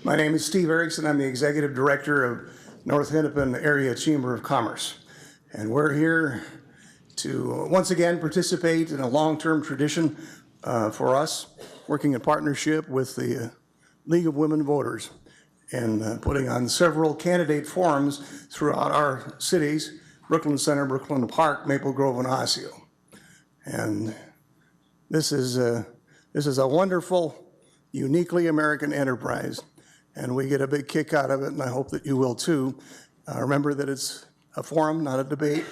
My name is Steve Erickson. I'm the Executive Director of North Hennepin Area Chamber of Commerce. And we're here to once again participate in a long-term tradition for us, working in partnership with the League of Women Voters and putting on several candidate forums throughout our cities, Brooklyn Center, Brooklyn Park, Maple Grove, and Osseo. And this is a wonderful, uniquely American enterprise, and we get a big kick out of it, and I hope that you will too. Remember that it's a forum, not a debate.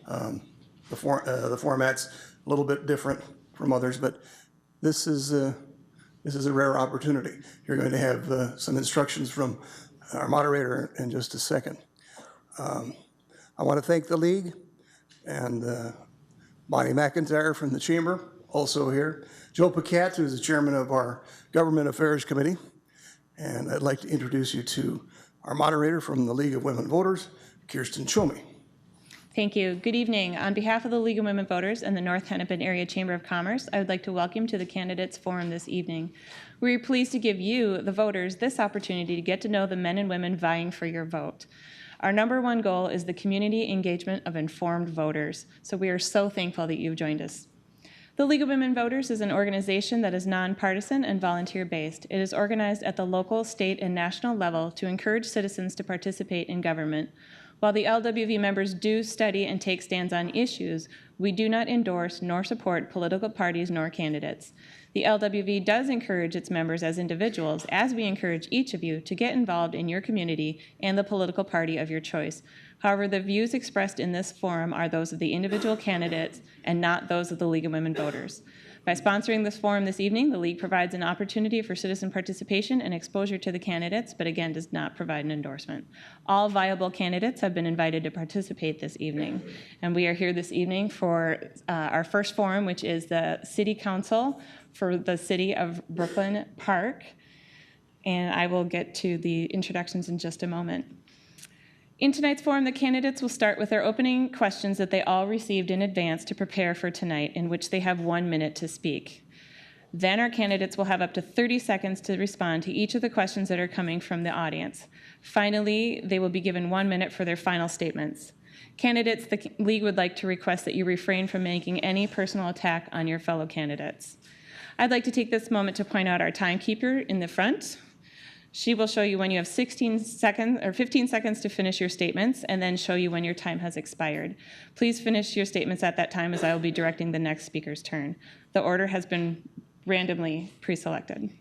The format's a little bit different from others, but this is a rare opportunity. You're going to have some instructions from our moderator in just a second. I want to thank the League and Bonnie McIntyre from the Chamber, also here. Joe Paquette, who's the chairman of our Government Affairs Committee. And I'd like to introduce you to our moderator from the League of Women Voters, Kirsten Chomey. Thank you. Good evening. On behalf of the League of Women Voters and the North Hennepin Area Chamber of Commerce, I would like to welcome you to the Candidates Forum this evening. We are pleased to give you, the voters, this opportunity to get to know the men and women vying for your vote. Our number one goal is the community engagement of informed voters, so we are so thankful that you've joined us. The League of Women Voters is an organization that is nonpartisan and volunteer-based. It is organized at the local, state, and national level to encourage citizens to participate in government. While the LWV members do study and take stands on issues, we do not endorse nor support political parties nor candidates. The LWV does encourage its members as individuals, as we encourage each of you to get involved in your community and the political party of your choice. However, the views expressed in this forum are those of the individual candidates and not those of the League of Women Voters. By sponsoring this forum this evening, the League provides an opportunity for citizen participation and exposure to the candidates, but again does not provide an endorsement. All viable candidates have been invited to participate this evening. And we are here this evening for our first forum, which is the City Council for the City of Brooklyn Park. And I will get to the introductions in just a moment. In tonight's forum, the candidates will start with their opening questions that they all received in advance to prepare for tonight, in which they have 1 minute to speak. Then our candidates will have up to 30 seconds to respond to each of the questions that are coming from the audience. Finally, they will be given 1 minute for their final statements. Candidates, the League would like to request that you refrain from making any personal attack on your fellow candidates. I'd like to take this moment to point out our timekeeper in the front. She will show you when you have 15 seconds to finish your statements, and then show you when your time has expired. Please finish your statements at that time, as I will be directing the next speaker's turn. The order has been randomly pre-selected.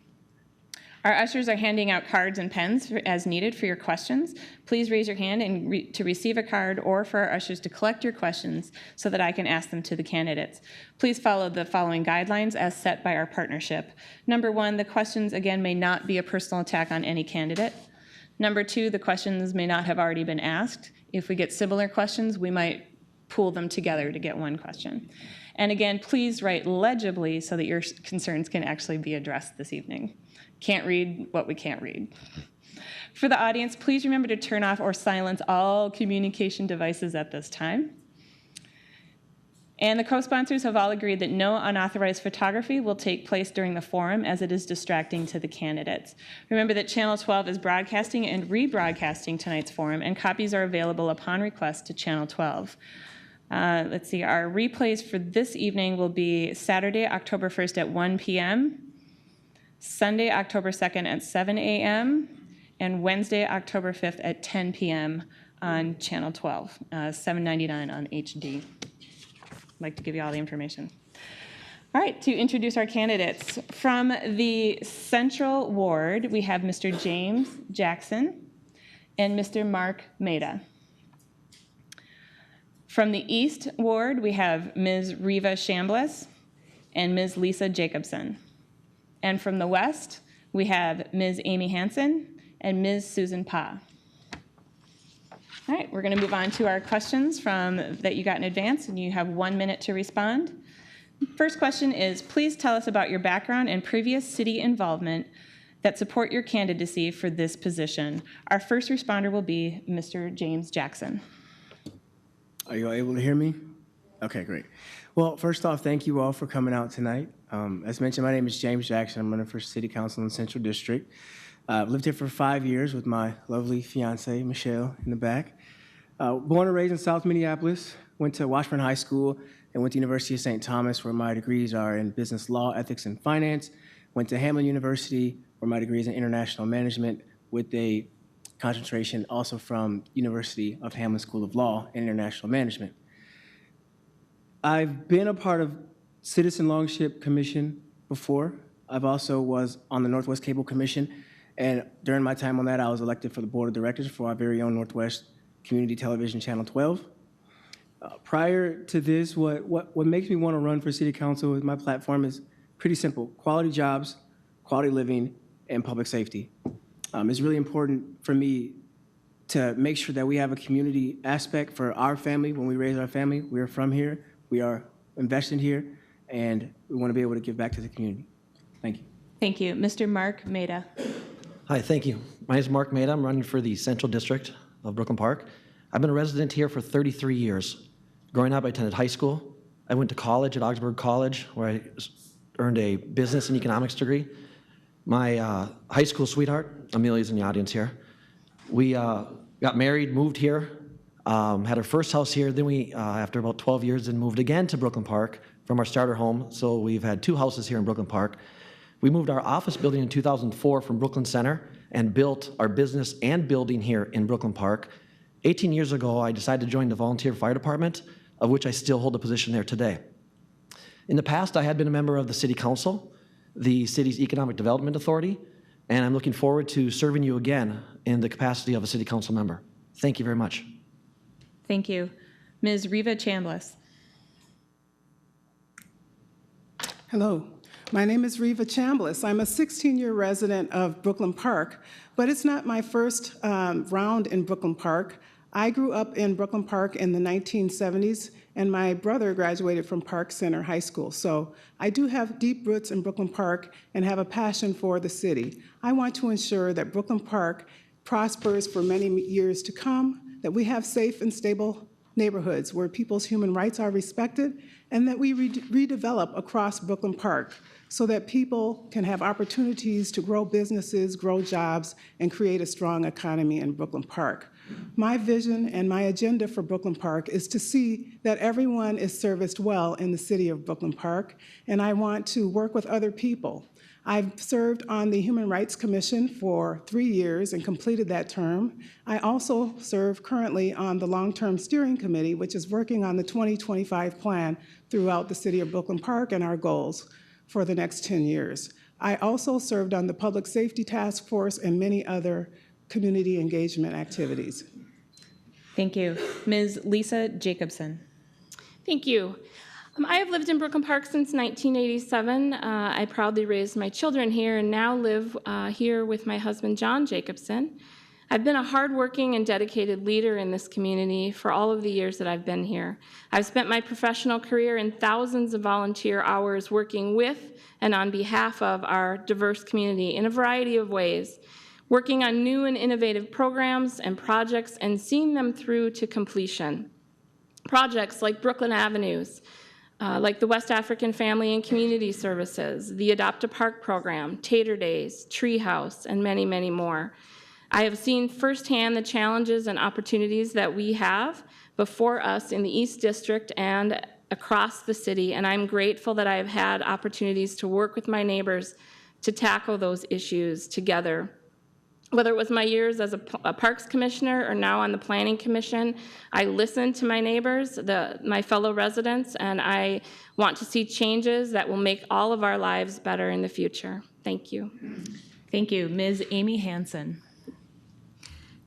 Our ushers are handing out cards and pens as needed for your questions. Please raise your hand to receive a card, or for our ushers to collect your questions so that I can ask them to the candidates. Please follow the following guidelines as set by our partnership. Number 1, the questions again may not be a personal attack on any candidate. Number 2, the questions may not have already been asked. If we get similar questions, we might pool them together to get one question. And again, please write legibly so that your concerns can actually be addressed this evening. Can't read what we can't read. For the audience, please remember to turn off or silence all communication devices at this time. And the co-sponsors have all agreed that no unauthorized photography will take place during the forum, as it is distracting to the candidates. Remember that Channel 12 is broadcasting and rebroadcasting tonight's forum, and copies are available upon request to Channel 12. Let's see, our replays for this evening will be Saturday, October 1st at 1 p.m., Sunday, October 2nd at 7 a.m., and Wednesday, October 5th at 10 p.m. on Channel 12, $7.99 on HD. I'd like to give you all the information. All right, to introduce our candidates. From the Central Ward, we have Mr. James Jackson and Mr. Mark Maida. From the East Ward, we have Ms. Reva Chambliss and Ms. Lisa Jacobson. And from the West, we have Ms. Amy Hansen and Ms. Susan Pa. All right, we're going to move on to our questions that you got in advance, and you have 1 minute to respond. First question is, please tell us about your background and previous city involvement that support your candidacy for this position. Our first responder will be Mr. James Jackson. Are you all able to hear me? Okay, great. Well, first off, thank you all for coming out tonight. As mentioned, my name is James Jackson. I'm running for City Council in the Central District. I've lived here for 5 years with my lovely fiance, Michelle, in the back. Born and raised in South Minneapolis, went to Washburn High School and went to University of St. Thomas, where my degrees are in business law, ethics, and finance. Went to Hamlin University, where my degree is in international management with a concentration also from University of Hamlin School of Law and International Management. I've been a part of Citizen Longship Commission before. I've also was on the Northwest Cable Commission, and during my time on that, I was elected for the board of directors for our very own Northwest Community Television Channel 12. Prior to this, what makes me want to run for city council with my platform is pretty simple: quality jobs, quality living, and public safety. It's really important for me to make sure that we have a community aspect for our family when we raise our family. We are from here, we are invested here, and we want to be able to give back to the community. Thank you. Thank you. Mr. Mark Maida. Hi, thank you. My name is Mark Maida. I'm running for the Central District of Brooklyn Park. I've been a resident here for 33 years. Growing up, I attended high school. I went to college at Augsburg College, where I earned a business and economics degree. My high school sweetheart, Amelia's in the audience here, we got married, moved here, had our first house here. Then we, after about 12 years, then moved again to Brooklyn Park from our starter home. So we've had 2 houses here in Brooklyn Park. We moved our office building in 2004 from Brooklyn Center and built our business and building here in Brooklyn Park. 18 years ago, I decided to join the volunteer fire department, of which I still hold a position there today. In the past, I had been a member of the City Council, the city's Economic Development Authority, and I'm looking forward to serving you again in the capacity of a City Council member. Thank you very much. Thank you. Ms. Reva Chambliss. Hello, my name is Reva Chambliss. I'm a 16-year resident of Brooklyn Park, but it's not my first round in Brooklyn Park. I grew up in Brooklyn Park in the 1970s, and my brother graduated from Park Center High School. So I do have deep roots in Brooklyn Park and have a passion for the city. I want to ensure that Brooklyn Park prospers for many years to come, that we have safe and stable neighborhoods where people's human rights are respected, and that we redevelop across Brooklyn Park so that people can have opportunities to grow businesses, grow jobs, and create a strong economy in Brooklyn Park. My vision and my agenda for Brooklyn Park is to see that everyone is serviced well in the city of Brooklyn Park, and I want to work with other people. I've served on the Human Rights Commission for 3 years and completed that term. I also serve currently on the Long-Term Steering Committee, which is working on the 2025 plan throughout the city of Brooklyn Park and our goals for the next 10 years. I also served on the Public Safety Task Force and many other community engagement activities. Thank you. Ms. Lisa Jacobson. Thank you. I have lived in Brooklyn Park since 1987. I proudly raised my children here and now live here with my husband, John Jacobson. I've been a hardworking and dedicated leader in this community for all of the years that I've been here. I've spent my professional career in thousands of volunteer hours working with and on behalf of our diverse community in a variety of ways, working on new and innovative programs and projects and seeing them through to completion. Projects like Brooklyn Avenues, like the West African Family and Community Services, the Adopt a Park program, Tater Days, Treehouse, and many, many more. I have seen firsthand the challenges and opportunities that we have before us in the East District and across the city, and I'm grateful that I have had opportunities to work with my neighbors to tackle those issues together. Whether it was my years as a Parks Commissioner or now on the Planning Commission, I listen to my neighbors, my fellow residents, and I want to see changes that will make all of our lives better in the future. Thank you. Thank you. Ms. Amy Hansen.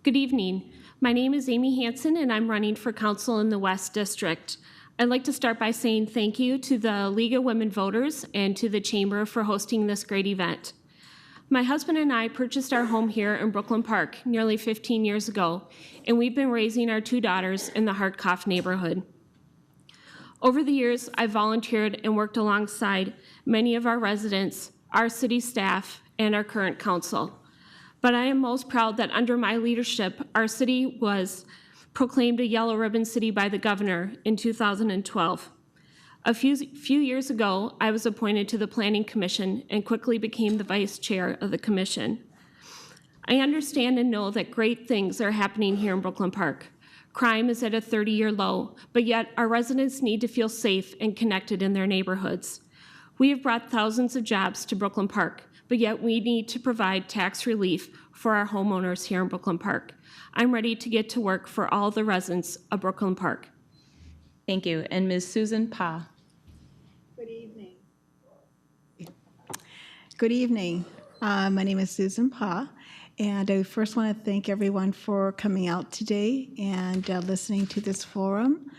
Good evening. My name is Amy Hansen, and I'm running for council in the West District. I'd like to start by saying thank you to the League of Women Voters and to the Chamber for hosting this great event. My husband and I purchased our home here in Brooklyn Park nearly 15 years ago, and we've been raising our 2 daughters in the Hartkoff neighborhood. Over the years, I've volunteered and worked alongside many of our residents, our city staff, and our current council. But I am most proud that under my leadership, our city was proclaimed a yellow ribbon city by the governor in 2012. A few years ago, I was appointed to the Planning Commission and quickly became the vice chair of the commission. I understand and know that great things are happening here in Brooklyn Park. Crime is at a 30-year low, but yet our residents need to feel safe and connected in their neighborhoods. We have brought thousands of jobs to Brooklyn Park, but yet we need to provide tax relief for our homeowners here in Brooklyn Park. I'm ready to get to work for all the residents of Brooklyn Park. Thank you. And Ms. Susan Pa. Good evening. Good evening. My name is Susan Pa, and I first want to thank everyone for coming out today and listening to this forum.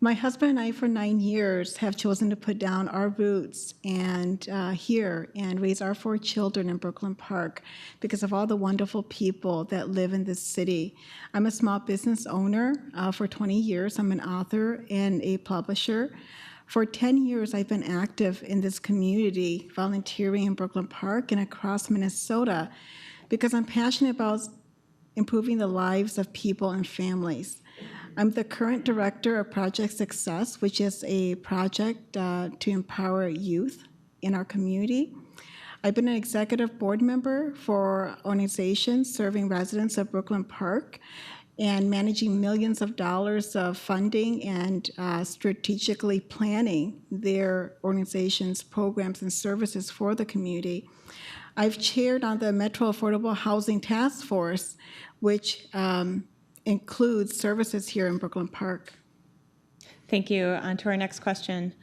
My husband and I, for 9 years, have chosen to put down our roots and here and raise our 4 children in Brooklyn Park because of all the wonderful people that live in this city. I'm a small business owner for 20 years. I'm an author and a publisher. For 10 years, I've been active in this community, volunteering in Brooklyn Park and across Minnesota because I'm passionate about improving the lives of people and families. I'm the current director of Project Success, which is a project to empower youth in our community. I've been an executive board member for organizations serving residents of Brooklyn Park and managing millions of dollars of funding and strategically planning their organizations' programs and services for the community. I've chaired on the Metro Affordable Housing Task Force, which includes services here in Brooklyn Park. Thank you. On to our next question.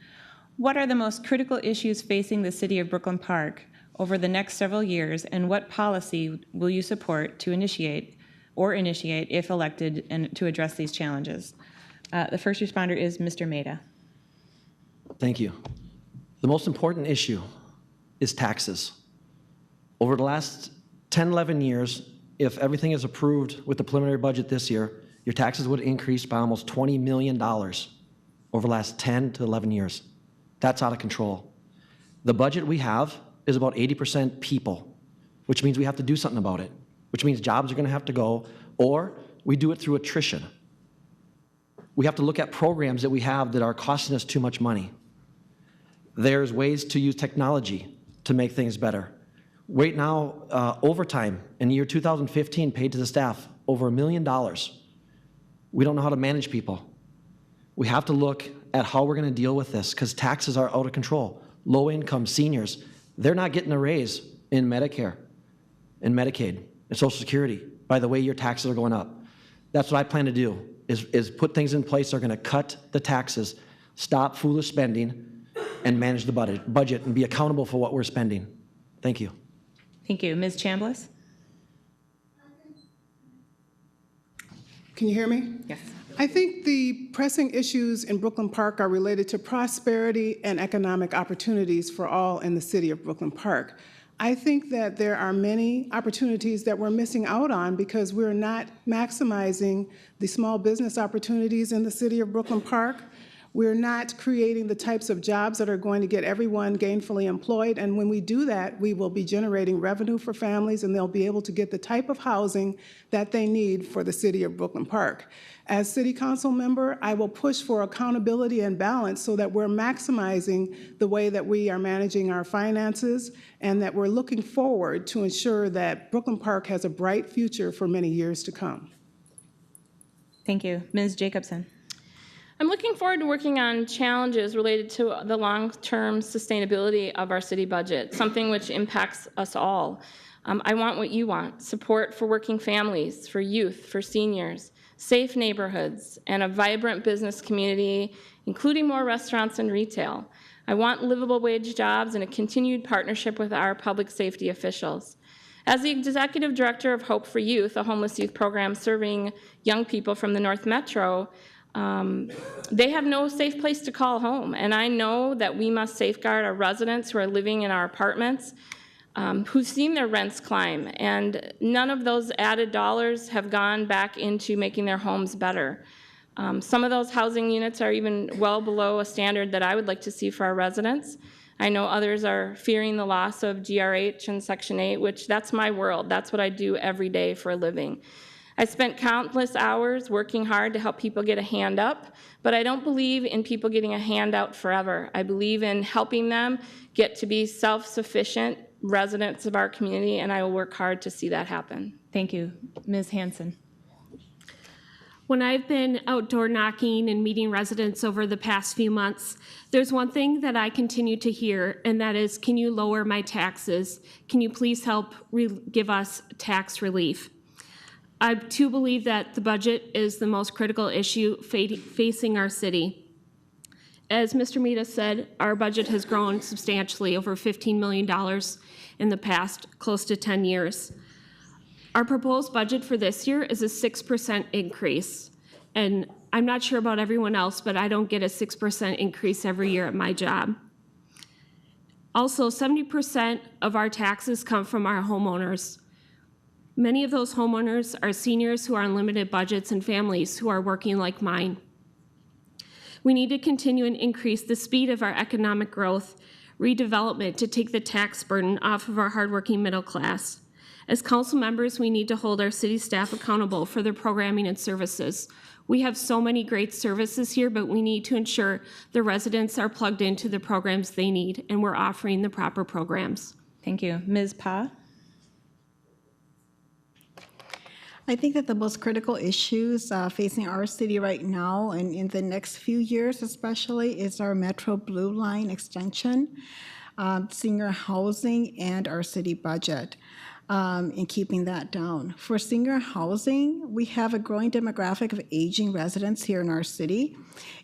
What are the most critical issues facing the city of Brooklyn Park over the next several years, and what policy will you support to initiate if elected and to address these challenges? The first responder is Mr. Maida. Thank you. The most important issue is taxes. Over the last 10, 11 years, if everything is approved with the preliminary budget this year, your taxes would increase by almost $20 million over the last 10 to 11 years. That's out of control. The budget we have is about 80% people, which means we have to do something about it, which means jobs are going to have to go, or we do it through attrition. We have to look at programs that we have that are costing us too much money. There's ways to use technology to make things better. Right now, overtime in the year 2015 paid to the staff over $1 million. We don't know how to manage people. We have to look at how we're going to deal with this because taxes are out of control. Low income seniors, they're not getting a raise in Medicare, in Medicaid, and Social Security by the way your taxes are going up. That's what I plan to do, is put things in place that are going to cut the taxes, stop foolish spending, and manage the budget and be accountable for what we're spending. Thank you. Thank you. Ms. Chambliss? Can you hear me? Yes. I think the pressing issues in Brooklyn Park are related to prosperity and economic opportunities for all in the city of Brooklyn Park. I think that there are many opportunities that we're missing out on because we're not maximizing the small business opportunities in the city of Brooklyn Park. We're not creating the types of jobs that are going to get everyone gainfully employed, and when we do that, we will be generating revenue for families, and they'll be able to get the type of housing that they need for the city of Brooklyn Park. As City Council member, I will push for accountability and balance so that we're maximizing the way that we are managing our finances and that we're looking forward to ensure that Brooklyn Park has a bright future for many years to come. Thank you. Ms. Jacobson? I'm looking forward to working on challenges related to the long-term sustainability of our city budget, something which impacts us all. I want what you want: support for working families, for youth, for seniors, safe neighborhoods, and a vibrant business community, including more restaurants and retail. I want livable wage jobs and a continued partnership with our public safety officials. As the Executive Director of Hope for Youth, a homeless youth program serving young people from the North Metro, they have no safe place to call home, and I know that we must safeguard our residents who are living in our apartments, who've seen their rents climb, and none of those added dollars have gone back into making their homes better. Some of those housing units are even well below a standard that I would like to see for our residents. I know others are fearing the loss of GRH and Section 8, which that's my world. That's what I do every day for a living. I spent countless hours working hard to help people get a hand up, but I don't believe in people getting a handout forever. I believe in helping them get to be self-sufficient, residents of our community, and I will work hard to see that happen. Thank you. Ms. Hanson. When I've been outdoor knocking and meeting residents over the past few months, there's one thing that I continue to hear, and that is, can you lower my taxes? Can you please help give us tax relief? I too believe that the budget is the most critical issue facing our city. As Mr. Mita said, our budget has grown substantially, over $15 million in the past close to 10 years. Our proposed budget for this year is a 6% increase. And I'm not sure about everyone else, but I don't get a 6% increase every year at my job. Also, 70% of our taxes come from our homeowners. Many of those homeowners are seniors who are on limited budgets and families who are working like mine. We need to continue and increase the speed of our economic growth, redevelopment to take the tax burden off of our hardworking middle class. As council members, we need to hold our city staff accountable for their programming and services. We have so many great services here, but we need to ensure the residents are plugged into the programs they need, and we're offering the proper programs. Thank you. Ms. Pa? I think that the most critical issues facing our city right now and in the next few years especially is our Metro Blue Line extension, senior housing, and our city budget. In keeping that down. For senior housing, we have a growing demographic of aging residents here in our city.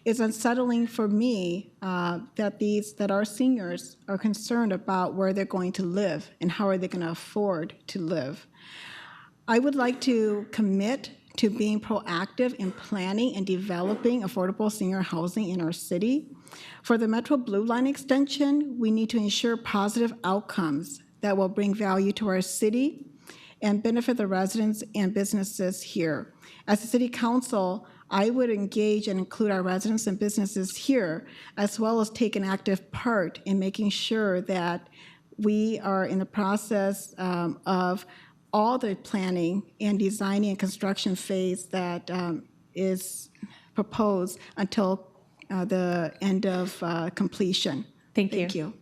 It's unsettling for me that our seniors are concerned about where they're going to live and how are they going to afford to live. I would like to commit to being proactive in planning and developing affordable senior housing in our city. For the Metro Blue Line extension, we need to ensure positive outcomes that will bring value to our city and benefit the residents and businesses here. As a city council, I would engage and include our residents and businesses here, as well as take an active part in making sure that we are in the process of all the planning and designing and construction phase that is proposed until the end of completion. Thank you. Thank you.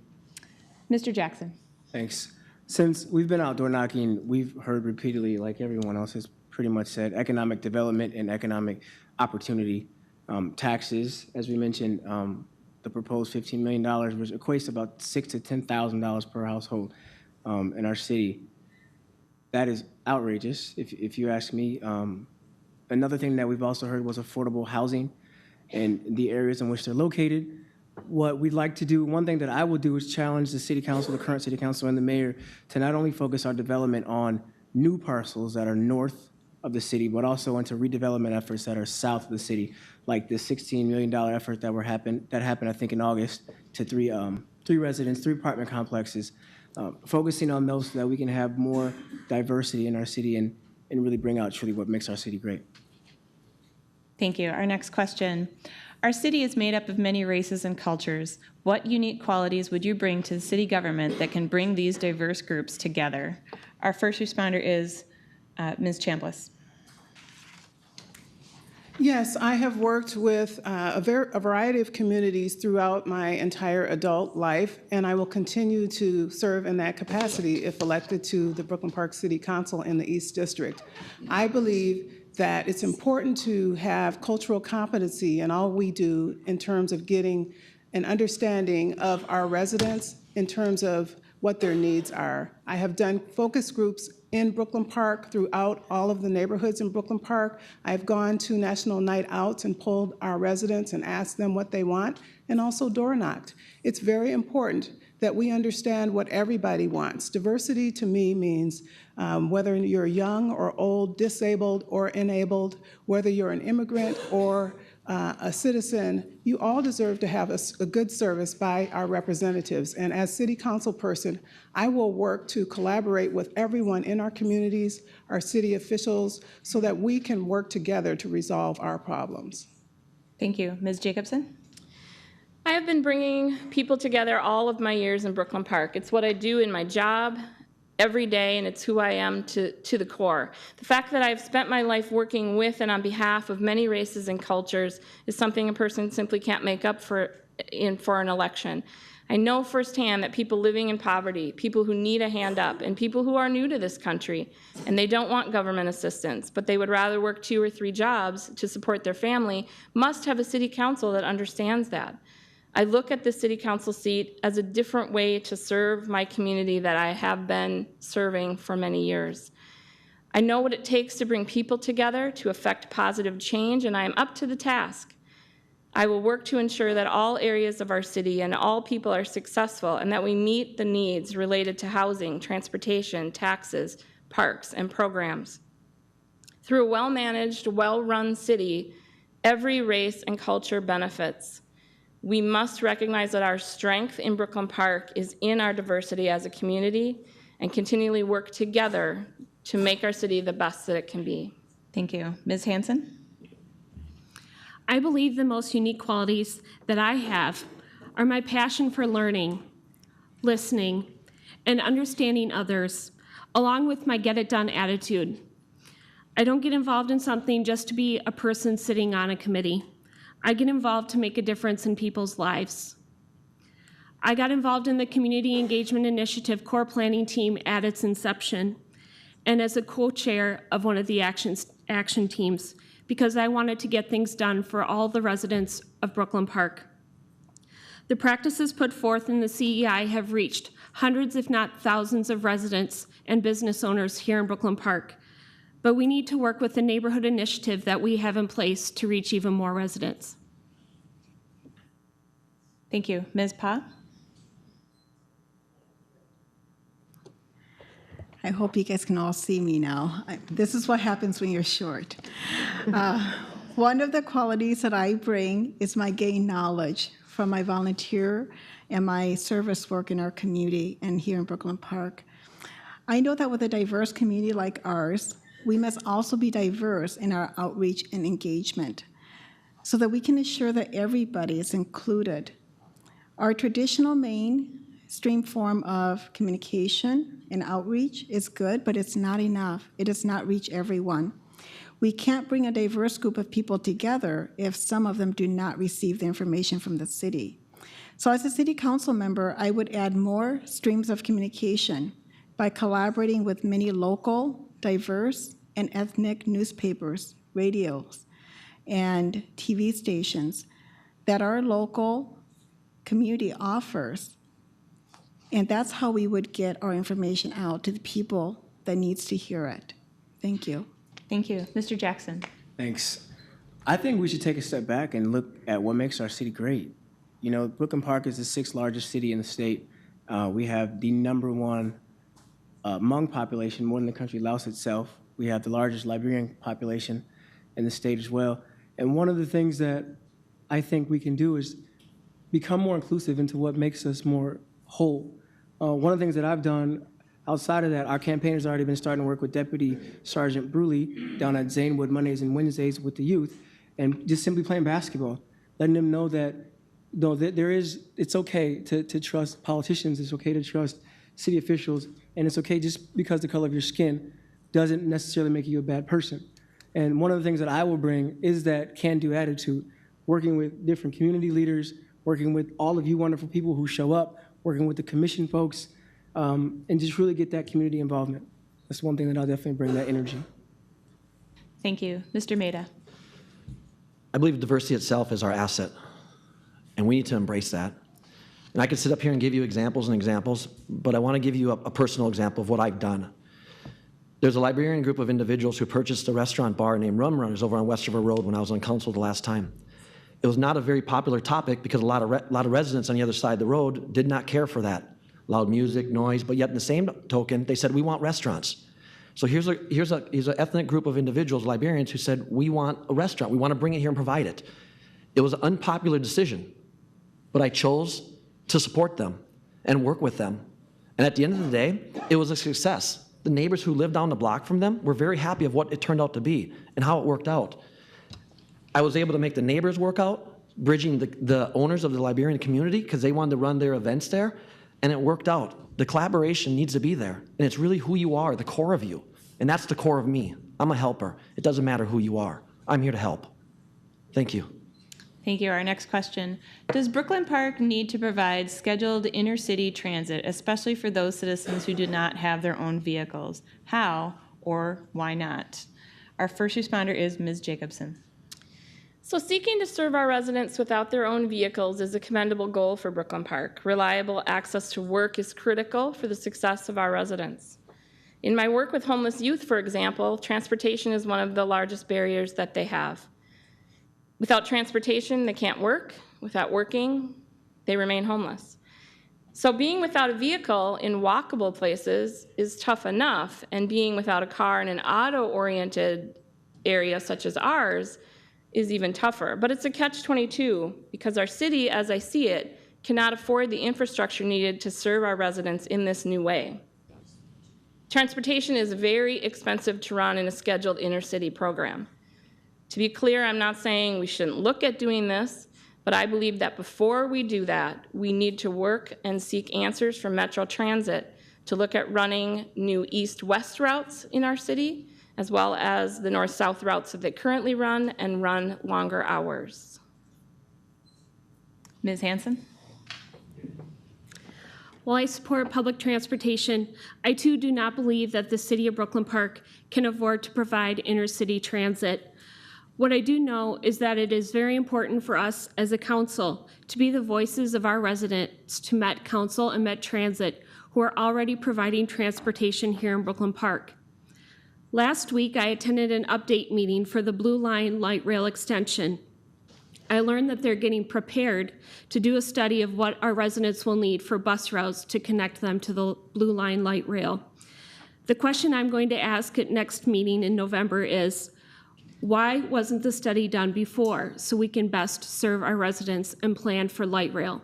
Mr. Jackson. Thanks. Since we've been outdoor knocking, we've heard repeatedly, like everyone else has pretty much said, economic development and economic opportunity. Taxes, as we mentioned, the proposed $15 million, which equates to about $6,000 to $10,000 per household in our city. That is outrageous, if you ask me. Another thing that we've also heard was affordable housing and the areas in which they're located. What we'd like to do, one thing that I will do is challenge the city council, the current city council, and the mayor to not only focus our development on new parcels that are north of the city, but also into redevelopment efforts that are south of the city, like the $16 million effort that happened, I think, in August to three apartment complexes, focusing on those so that we can have more diversity in our city and really bring out truly what makes our city great. Thank you. Our next question. Our city is made up of many races and cultures. What unique qualities would you bring to the city government that can bring these diverse groups together? Our first responder is Ms. Chambliss. Yes, I have worked with a variety of communities throughout my entire adult life, and I will continue to serve in that capacity if elected to the Brooklyn Park City Council in the East District. I believe that it's important to have cultural competency in all we do in terms of getting an understanding of our residents in terms of what their needs are. I have done focus groups in Brooklyn Park throughout all of the neighborhoods in Brooklyn Park. I've gone to national night outs and polled our residents and asked them what they want, and also door knocked. It's very important that we understand what everybody wants. Diversity to me means whether you're young or old, disabled or enabled, whether you're an immigrant or a citizen, you all deserve to have a good service by our representatives. And as city council person, I will work to collaborate with everyone in our communities, our city officials, so that we can work together to resolve our problems. Thank you. Ms. Jacobson? I have been bringing people together all of my years in Brooklyn Park. It's what I do in my job every day, and it's who I am to the core. The fact that I've spent my life working with and on behalf of many races and cultures is something a person simply can't make up for for an election. I know firsthand that people living in poverty, people who need a hand up, and people who are new to this country, and they don't want government assistance, but they would rather work 2 or 3 jobs to support their family, must have a city council that understands that. I look at the city council seat as a different way to serve my community that I have been serving for many years. I know what it takes to bring people together to effect positive change, and I am up to the task. I will work to ensure that all areas of our city and all people are successful and that we meet the needs related to housing, transportation, taxes, parks, and programs. Through a well-managed, well-run city, every race and culture benefits. We must recognize that our strength in Brooklyn Park is in our diversity as a community and continually work together to make our city the best that it can be. Thank you. Ms. Hanson? I believe the most unique qualities that I have are my passion for learning, listening, and understanding others, along with my get-it-done attitude. I don't get involved in something just to be a person sitting on a committee. I get involved to make a difference in people's lives. I got involved in the Community Engagement Initiative Core Planning Team at its inception, and as a co-chair of one of the action teams, because I wanted to get things done for all the residents of Brooklyn Park. The practices put forth in the CEI have reached hundreds, if not thousands, of residents and business owners here in Brooklyn Park, but we need to work with the neighborhood initiative that we have in place to reach even more residents. Thank you. Ms. Pa? I hope you guys can all see me now. This is what happens when you're short. One of the qualities that I bring is my gained knowledge from my volunteer and my service work in our community and here in Brooklyn Park. I know that with a diverse community like ours, we must also be diverse in our outreach and engagement so that we can ensure that everybody is included. Our traditional mainstream form of communication and outreach is good, but it's not enough. It does not reach everyone. We can't bring a diverse group of people together if some of them do not receive the information from the city. So as a city council member, I would add more streams of communication by collaborating with many local, diverse, and ethnic newspapers, radios, and TV stations that our local community offers. And that's how we would get our information out to the people that needs to hear it. Thank you. Thank you. Mr. Jackson? Thanks. I think we should take a step back and look at what makes our city great. You know, Brooklyn Park is the 6th largest city in the state. We have the #1 Hmong population, more than the country Laos itself. We have the largest Liberian population in the state as well. And one of the things that I think we can do is become more inclusive into what makes us more whole. One of the things that I've done outside of that, our campaign has already been starting to work with Deputy Sergeant Bruley down at Zanewood Mondays and Wednesdays with the youth, and just simply playing basketball, letting them know that it's okay to trust politicians, it's okay to trust city officials, and it's okay just because the color of your skin doesn't necessarily make you a bad person. And one of the things that I will bring is that can-do attitude, working with different community leaders, working with all of you wonderful people who show up, working with the commission folks, and just really get that community involvement. That's one thing that I'll definitely bring, that energy. Thank you. Mr. Maida? I believe diversity itself is our asset, and we need to embrace that. And I could sit up here and give you examples and examples, but I want to give you a personal example of what I've done. There's a Liberian group of individuals who purchased a restaurant bar named Rum Runners over on West River Road when I was on council the last time. It was not a very popular topic because a lot of residents on the other side of the road did not care for that. Loud music, noise, but yet in the same token, they said, we want restaurants. So here's an ethnic group of individuals, Liberians, who said, we want a restaurant. We want to bring it here and provide it. It was an unpopular decision, but I chose to support them and work with them. And at the end of the day, it was a success. The neighbors who lived down the block from them were very happy of what it turned out to be and how it worked out. I was able to make the neighbors work out, bridging the owners of the Liberian community because they wanted to run their events there, and it worked out. The collaboration needs to be there, and it's really who you are, the core of you, and that's the core of me. I'm a helper. It doesn't matter who you are. I'm here to help. Thank you. Thank you. Our next question. Does Brooklyn Park need to provide scheduled inner-city transit, especially for those citizens who do not have their own vehicles? How or why not? Our first responder is Ms. Jacobson. So seeking to serve our residents without their own vehicles is a commendable goal for Brooklyn Park. Reliable access to work is critical for the success of our residents. In my work with homeless youth, for example, transportation is one of the largest barriers that they have. Without transportation, they can't work. Without working, they remain homeless. So being without a vehicle in walkable places is tough enough, and being without a car in an auto-oriented area such as ours is even tougher. But it's a catch-22 because our city, as I see it, cannot afford the infrastructure needed to serve our residents in this new way. Transportation is very expensive to run in a scheduled inner-city program. To be clear, I'm not saying we shouldn't look at doing this, but I believe that before we do that, we need to work and seek answers from Metro Transit to look at running new east-west routes in our city, as well as the north-south routes that they currently run and run longer hours. Ms. Hanson? While I support public transportation, I too do not believe that the city of Brooklyn Park can afford to provide inner-city transit. What I do know is that it is very important for us as a council to be the voices of our residents to Met Council and Met Transit, who are already providing transportation here in Brooklyn Park. Last week, I attended an update meeting for the Blue Line Light Rail extension. I learned that they're getting prepared to do a study of what our residents will need for bus routes to connect them to the Blue Line Light Rail. The question I'm going to ask at next meeting in November is, why wasn't the study done before so we can best serve our residents and plan for light rail?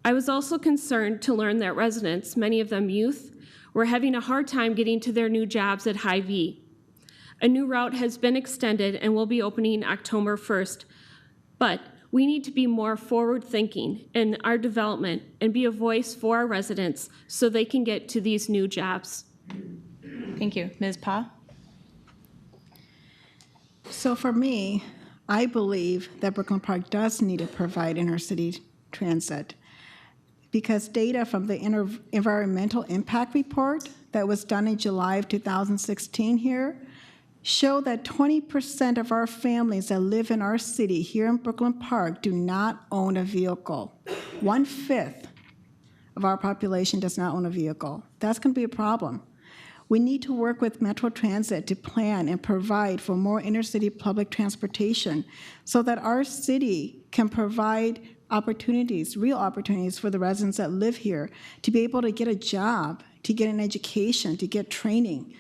I was also concerned to learn that residents, many of them youth, were having a hard time getting to their new jobs at Hy-Vee. A new route has been extended and will be opening October 1st, but we need to be more forward-thinking in our development and be a voice for our residents so they can get to these new jobs. Thank you. Ms. Pa? So for me, I believe that Brooklyn Park does need to provide inner-city transit because data from the environmental impact report that was done in July of 2016 here show that 20% of our families that live in our city here in Brooklyn Park do not own a vehicle. 1/5 of our population does not own a vehicle. That's going to be a problem. We need to work with Metro Transit to plan and provide for more inner-city public transportation so that our city can provide opportunities, real opportunities for the residents that live here to be able to get a job, to get an education, to get training.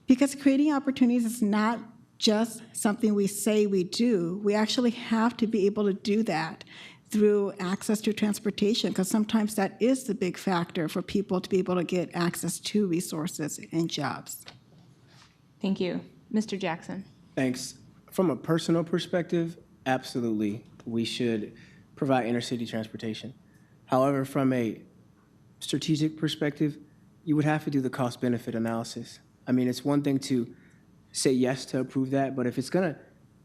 Because creating opportunities is not just something we say we do. We actually have to be able to do that through access to transportation, because sometimes that is the big factor for people to be able to get access to resources and jobs. Thank you. Mr. Jackson? Thanks. From a personal perspective, absolutely, we should provide inner-city transportation. However, from a strategic perspective, you would have to do the cost-benefit analysis. I mean, it's one thing to say yes to approve that, but if it's going to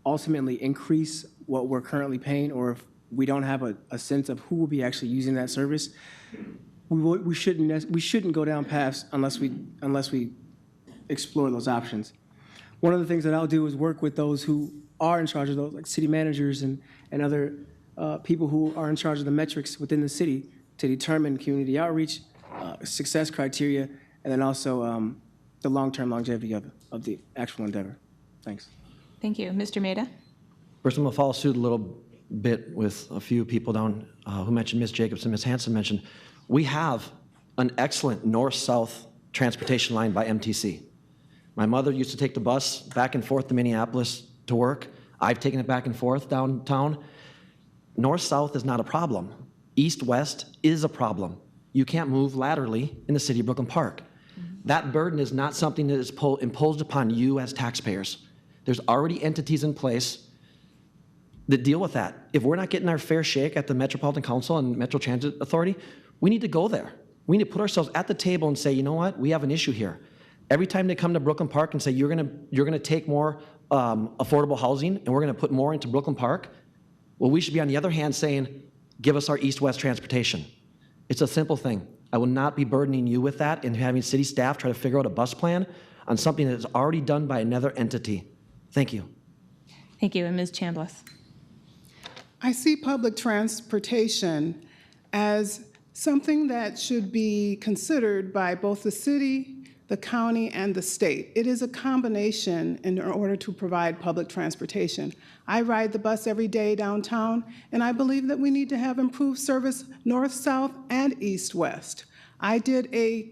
ultimately increase what we're currently paying, or if we don't have a sense of who will be actually using that service, we shouldn't go down paths unless we explore those options. One of the things that I'll do is work with those who are in charge of those, like city managers and other people who are in charge of the metrics within the city to determine community outreach, success criteria, and then also the long-term longevity of the actual endeavor. Thanks. Thank you. Mr. Maida? First, I'm going to follow suit a little bit with a few people down who mentioned, Ms. Jacobson, Ms. Hanson mentioned. We have an excellent north-south transportation line by MTC. My mother used to take the bus back and forth to Minneapolis to work. I've taken it back and forth downtown. North-south is not a problem. East-west is a problem. You can't move laterally in the city of Brooklyn Park. That burden is not something that is imposed upon you as taxpayers. There's already entities in place that deal with that. If we're not getting our fair shake at the Metropolitan Council and Metro Transit Authority, we need to go there. We need to put ourselves at the table and say, you know what, we have an issue here. Every time they come to Brooklyn Park and say, you're gonna take more affordable housing and we're gonna put more into Brooklyn Park, Well, we should be on the other hand saying, give us our east-west transportation. It's a simple thing. I will not be burdening you with that and having city staff try to figure out a bus plan on something that is already done by another entity. Thank you. Thank you. And Ms. Chambliss. I see public transportation as something that should be considered by both the city, the county, and the state. It is a combination in order to provide public transportation. I ride the bus every day downtown, and I believe that we need to have improved service north-south and east-west. I did a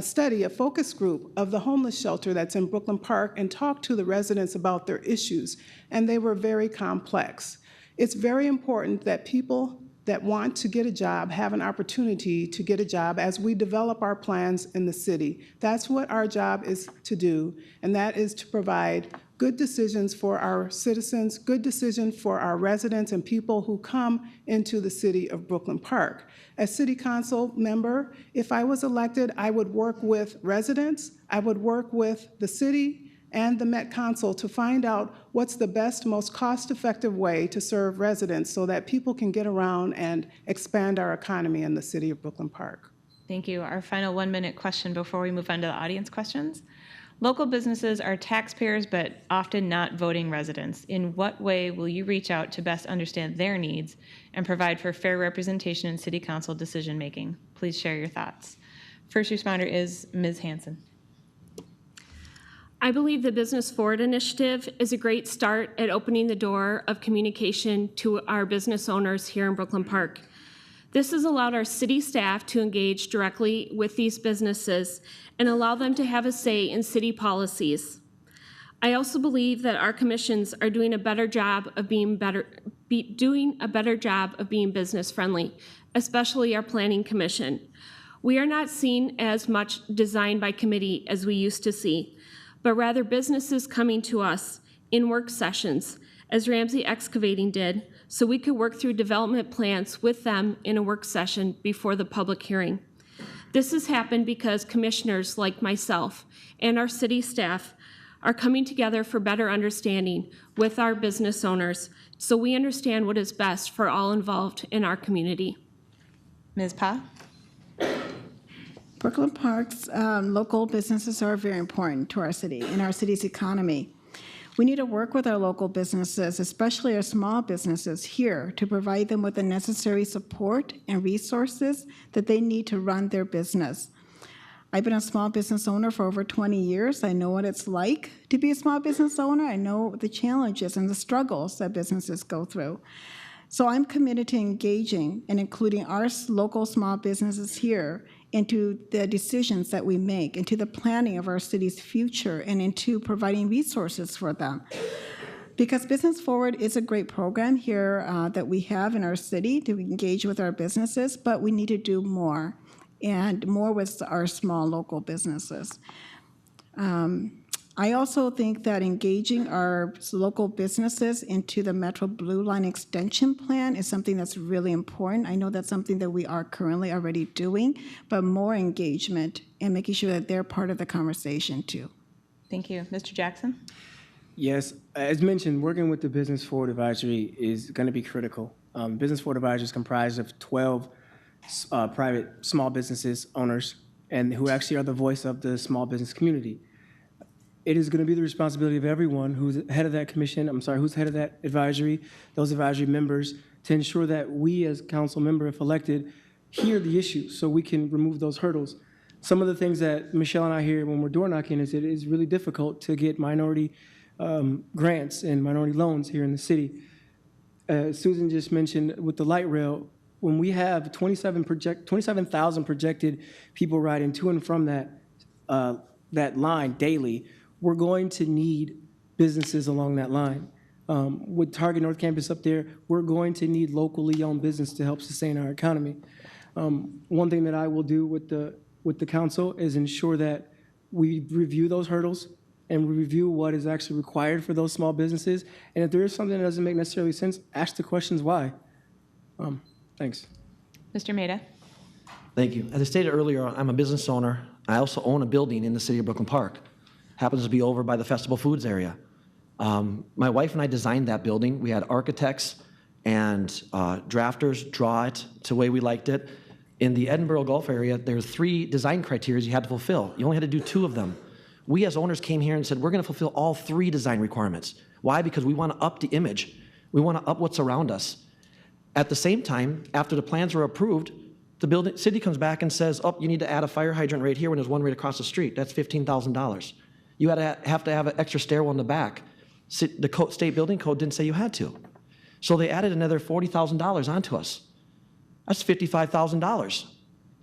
study, a focus group of the homeless shelter that's in Brooklyn Park, and talked to the residents about their issues, and they were very complex. It's very important that people that want to get a job have an opportunity to get a job as we develop our plans in the city. That's what our job is to do, and that is to provide good decisions for our citizens, good decisions for our residents and people who come into the city of Brooklyn Park. As city council member, if I was elected, I would work with residents, I would work with the city and the Met Council to find out what's the best, most cost-effective way to serve residents so that people can get around and expand our economy in the city of Brooklyn Park. Thank you. Our final 1-minute question before we move on to the audience questions. Local businesses are taxpayers, but often not voting residents. In what way will you reach out to best understand their needs and provide for fair representation in city council decision-making? Please share your thoughts. First responder is Ms. Hanson. I believe the Business Forward initiative is a great start at opening the door of communication to our business owners here in Brooklyn Park. This has allowed our city staff to engage directly with these businesses and allow them to have a say in city policies. I also believe that our commissions are doing a better job of being business friendly, especially our Planning Commission. We are not seen as much design by committee as we used to see, but rather businesses coming to us in work sessions, as Ramsey Excavating did, so we could work through development plans with them in a work session before the public hearing. This has happened because commissioners like myself and our city staff are coming together for better understanding with our business owners, so we understand what is best for all involved in our community. Ms. Pa? Brooklyn Park's local businesses are very important to our city and our city's economy. We need to work with our local businesses, especially our small businesses here, to provide them with the necessary support and resources that they need to run their business. I've been a small business owner for over 20 years. I know what it's like to be a small business owner. I know the challenges and the struggles that businesses go through. So I'm committed to engaging and including our local small businesses here into the decisions that we make, into the planning of our city's future, and into providing resources for them. Because Business Forward is a great program here that we have in our city to engage with our businesses, but we need to do more, and more with our small local businesses. I also think that engaging our local businesses into the Metro Blue Line extension plan is something that's really important. I know that's something that we are currently already doing, but more engagement and making sure that they're part of the conversation too. Thank you. Mr. Jackson? Yes, as mentioned, working with the Business Forward Advisory is going to be critical. Business Forward Advisory is comprised of 12 private small businesses owners, and who actually are the voice of the small business community. It is going to be the responsibility of everyone who's head of that commission, who's head of that advisory, those advisory members, to ensure that we as council member, if elected, hear the issues so we can remove those hurdles. Some of the things that Michelle and I hear when we're door knocking is it is really difficult to get minority grants and minority loans here in the city. Susan just mentioned with the light rail, when we have 27,000 projected people riding to and from that line daily, we're going to need businesses along that line. With Target North Campus up there, we're going to need locally owned business to help sustain our economy. One thing that I will do with the council is ensure that we review those hurdles and we review what is actually required for those small businesses. And if there is something that doesn't make necessarily sense, ask the questions why. Thanks. Mr. Maida? Thank you. As I stated earlier, I'm a business owner. I also own a building in the city of Brooklyn Park. Happens to be over by the Festival Foods area. My wife and I designed that building. We had architects and drafters draw it to the way we liked it. In the Edinburgh Gulf area, there are 3 design criteria you had to fulfill. You only had to do 2 of them. We as owners came here and said, we're going to fulfill all 3 design requirements. Why? Because we want to up the image. We want to up what's around us. At the same time, after the plans were approved, the city comes back and says, oh, you need to add a fire hydrant right here when there's one right across the street. That's $15,000. You have to have an extra stairwell in the back. The state building code didn't say you had to. So they added another $40,000 onto us. That's $55,000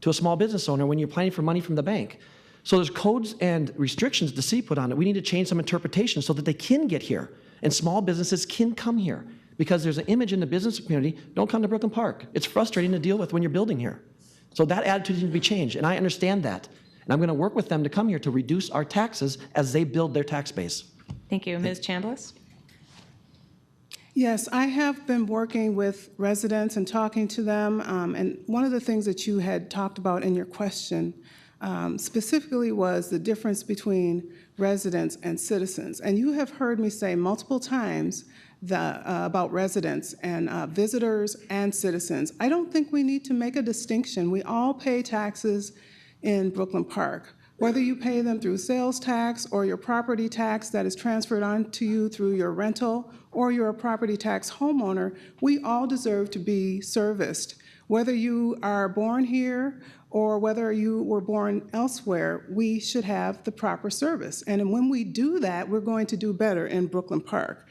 to a small business owner when you're planning for money from the bank. So there's codes and restrictions the city put on it. We need to change some interpretation so that they can get here and small businesses can come here, because there's an image in the business community, don't come to Brooklyn Park. It's frustrating to deal with when you're building here. So that attitude needs to be changed, and I understand that. And I'm going to work with them to come here to reduce our taxes as they build their tax base. Thank you. Ms. Chambliss? Yes, I have been working with residents and talking to them, and one of the things that you had talked about in your question specifically was the difference between residents and citizens. And you have heard me say multiple times about residents and visitors and citizens. I don't think we need to make a distinction. We all pay taxes in Brooklyn Park. Whether you pay them through sales tax or your property tax that is transferred on to you through your rental, or you're a property tax homeowner, we all deserve to be serviced. Whether you are born here or whether you were born elsewhere, we should have the proper service. And when we do that, we're going to do better in Brooklyn Park.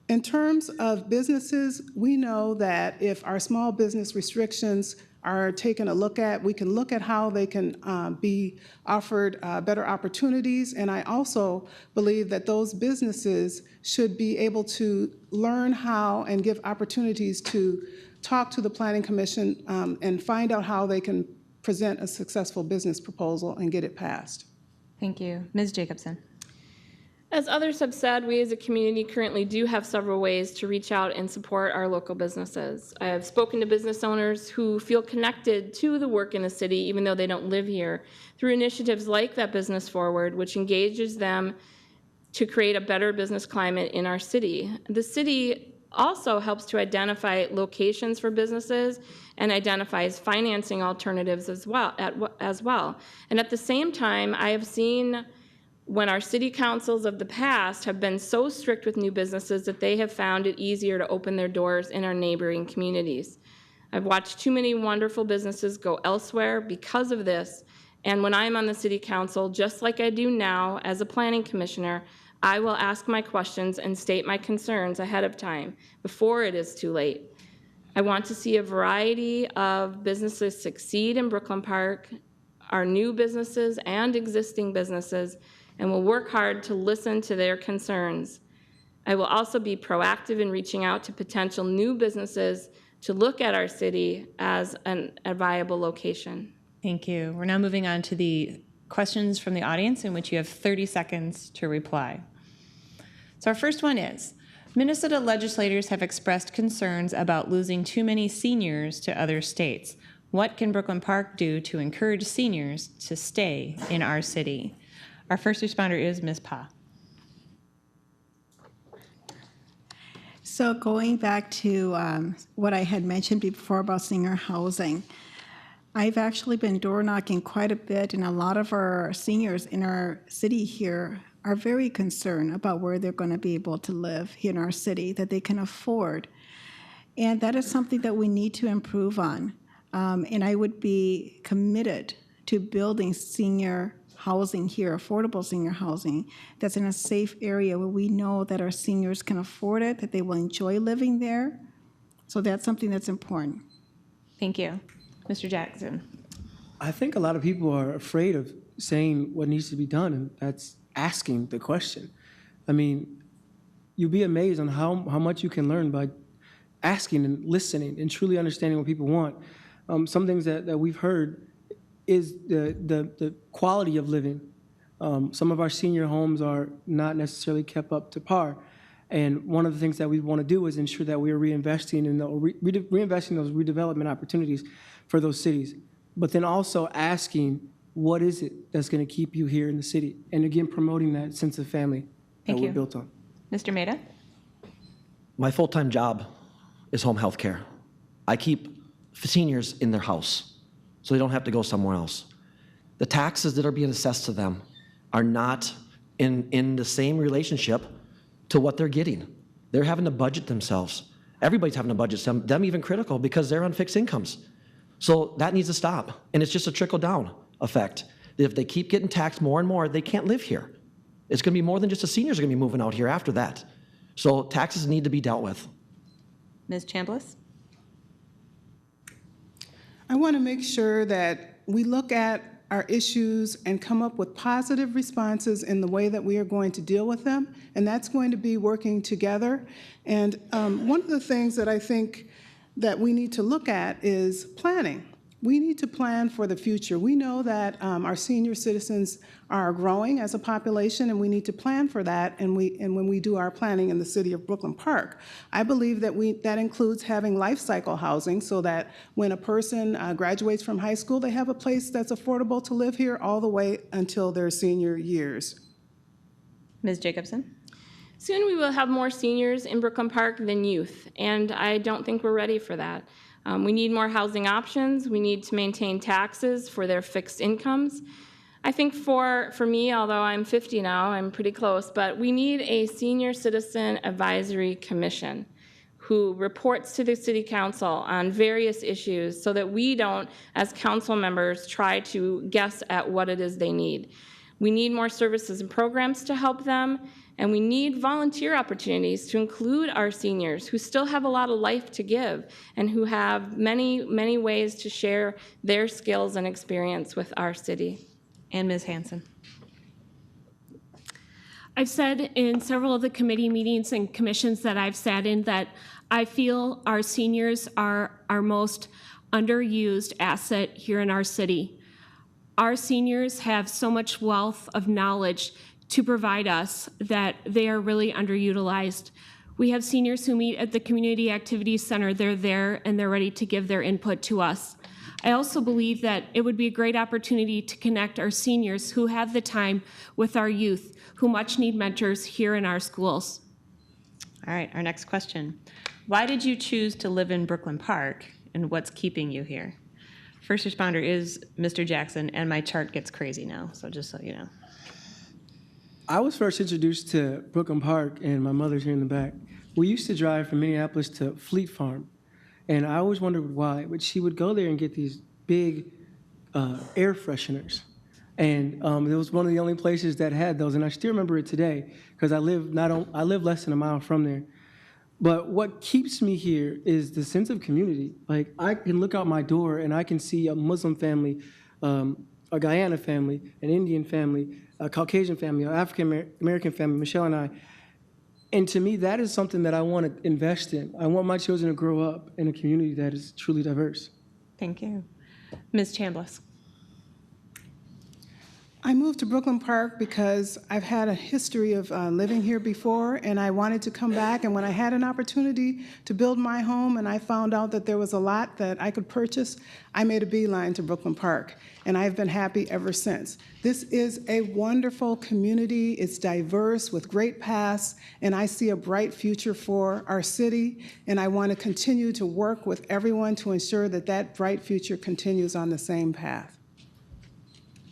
In terms of businesses, we know that if our small business restrictions are taken a look at, we can look at how they can be offered better opportunities. And I also believe that those businesses should be able to learn how and give opportunities to talk to the Planning Commission and find out how they can present a successful business proposal and get it passed. Thank you. Ms. Jacobson? As others have said, we as a community currently do have several ways to reach out and support our local businesses. I have spoken to business owners who feel connected to the work in the city, even though they don't live here, through initiatives like that Business Forward, which engages them to create a better business climate in our city. The city also helps to identify locations for businesses and identifies financing alternatives as well. And at the same time, I have seen when our city councils of the past have been so strict with new businesses that they have found it easier to open their doors in our neighboring communities. I've watched too many wonderful businesses go elsewhere because of this, and when I'm on the city council, just like I do now as a planning commissioner, I will ask my questions and state my concerns ahead of time, before it is too late. I want to see a variety of businesses succeed in Brooklyn Park, our new businesses and existing businesses, and will work hard to listen to their concerns. I will also be proactive in reaching out to potential new businesses to look at our city as a viable location. Thank you. We're now moving on to the questions from the audience, in which you have 30 seconds to reply. So our first one is, Minnesota legislators have expressed concerns about losing too many seniors to other states. What can Brooklyn Park do to encourage seniors to stay in our city? Our first responder is Ms. Pa. So going back to what I had mentioned before about senior housing, I've actually been door knocking quite a bit, and a lot of our seniors in our city here are very concerned about where they're going to be able to live here in our city, that they can afford. And that is something that we need to improve on. And I would be committed to building senior housing here, affordable senior housing, that's in a safe area where we know that our seniors can afford it, that they will enjoy living there. So that's something that's important. Thank you. Mr. Jackson. I think a lot of people are afraid of saying what needs to be done, and that's asking the question. I mean, you'll be amazed on how much you can learn by asking and listening and truly understanding what people want. Some things that we've heard is the quality of living. Some of our senior homes are not necessarily kept up to par. And one of the things that we want to do is ensure that we are reinvesting in reinvesting those redevelopment opportunities for those cities. But then also asking, what is it that's going to keep you here in the city? And again, promoting that sense of family that we're built on. Mr. Maida? My full-time job is home health care. I keep seniors in their house so they don't have to go somewhere else. The taxes that are being assessed to them are not in the same relationship to what they're getting. They're having to budget themselves. Everybody's having to budget them even critical because they're on fixed incomes. So that needs to stop. And it's just a trickle-down effect. If they keep getting taxed more and more, they can't live here. It's going to be more than just the seniors are going to be moving out here after that. So taxes need to be dealt with. Ms. Chambliss? I want to make sure that we look at our issues and come up with positive responses in the way that we are going to deal with them, and that's going to be working together. And one of the things that I think that we need to look at is planning. We need to plan for the future. We know that our senior citizens are growing as a population, and we need to plan for that. And when we do our planning in the city of Brooklyn Park, I believe that that includes having life cycle housing, so that when a person graduates from high school, they have a place that's affordable to live here all the way until their senior years. Ms. Jacobson? Soon we will have more seniors in Brooklyn Park than youth, and I don't think we're ready for that. We need more housing options. We need to maintain taxes for their fixed incomes. I think for me, although I'm 50 now, I'm pretty close, but we need a senior citizen advisory commission who reports to the city council on various issues so that we don't, as council members, try to guess at what it is they need. We need more services and programs to help them, and we need volunteer opportunities to include our seniors who still have a lot of life to give and who have many, many ways to share their skills and experience with our city. And Ms. Hanson? I've said in several of the committee meetings and commissions that I've sat in that I feel our seniors are our most underused asset here in our city. Our seniors have so much wealth of knowledge to provide us that they are really underutilized. We have seniors who meet at the Community Activities Center. They're there and they're ready to give their input to us. I also believe that it would be a great opportunity to connect our seniors who have the time with our youth, who much need mentors here in our schools. All right, our next question. Why did you choose to live in Brooklyn Park, and what's keeping you here? First responder is Mr. Jackson, and my chart gets crazy now, so just so you know. I was first introduced to Brooklyn Park, and my mother's here in the back. We used to drive from Minneapolis to Fleet Farm, and I always wondered why, but she would go there and get these big air fresheners. And it was one of the only places that had those, and I still remember it today because I live less than a mile from there. But what keeps me here is the sense of community. Like, I can look out my door and I can see a Muslim family, a Guyana family, an Indian family, a Caucasian family, an African American family, Michelle and I. And to me, that is something that I want to invest in. I want my children to grow up in a community that is truly diverse. Thank you. Ms. Chambliss? I moved to Brooklyn Park because I've had a history of living here before, and I wanted to come back. And when I had an opportunity to build my home and I found out that there was a lot that I could purchase, I made a beeline to Brooklyn Park, and I've been happy ever since. This is a wonderful community. It's diverse with great paths, and I see a bright future for our city, and I want to continue to work with everyone to ensure that that bright future continues on the same path.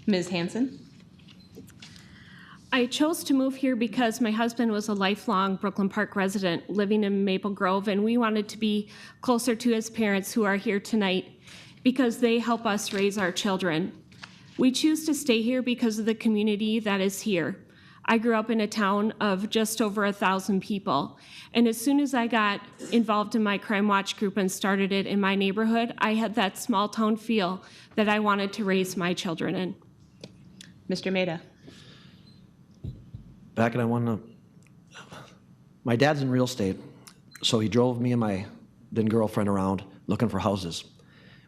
Ms. Hanson? I chose to move here because my husband was a lifelong Brooklyn Park resident living in Maple Grove, and we wanted to be closer to his parents who are here tonight because they help us raise our children. We choose to stay here because of the community that is here. I grew up in a town of just over 1,000 people, and as soon as I got involved in my Crime Watch group and started it in my neighborhood, I had that small town feel that I wanted to raise my children in. Mr. Maida? Back and I want to, my dad's in real estate, so he drove me and my then girlfriend around looking for houses.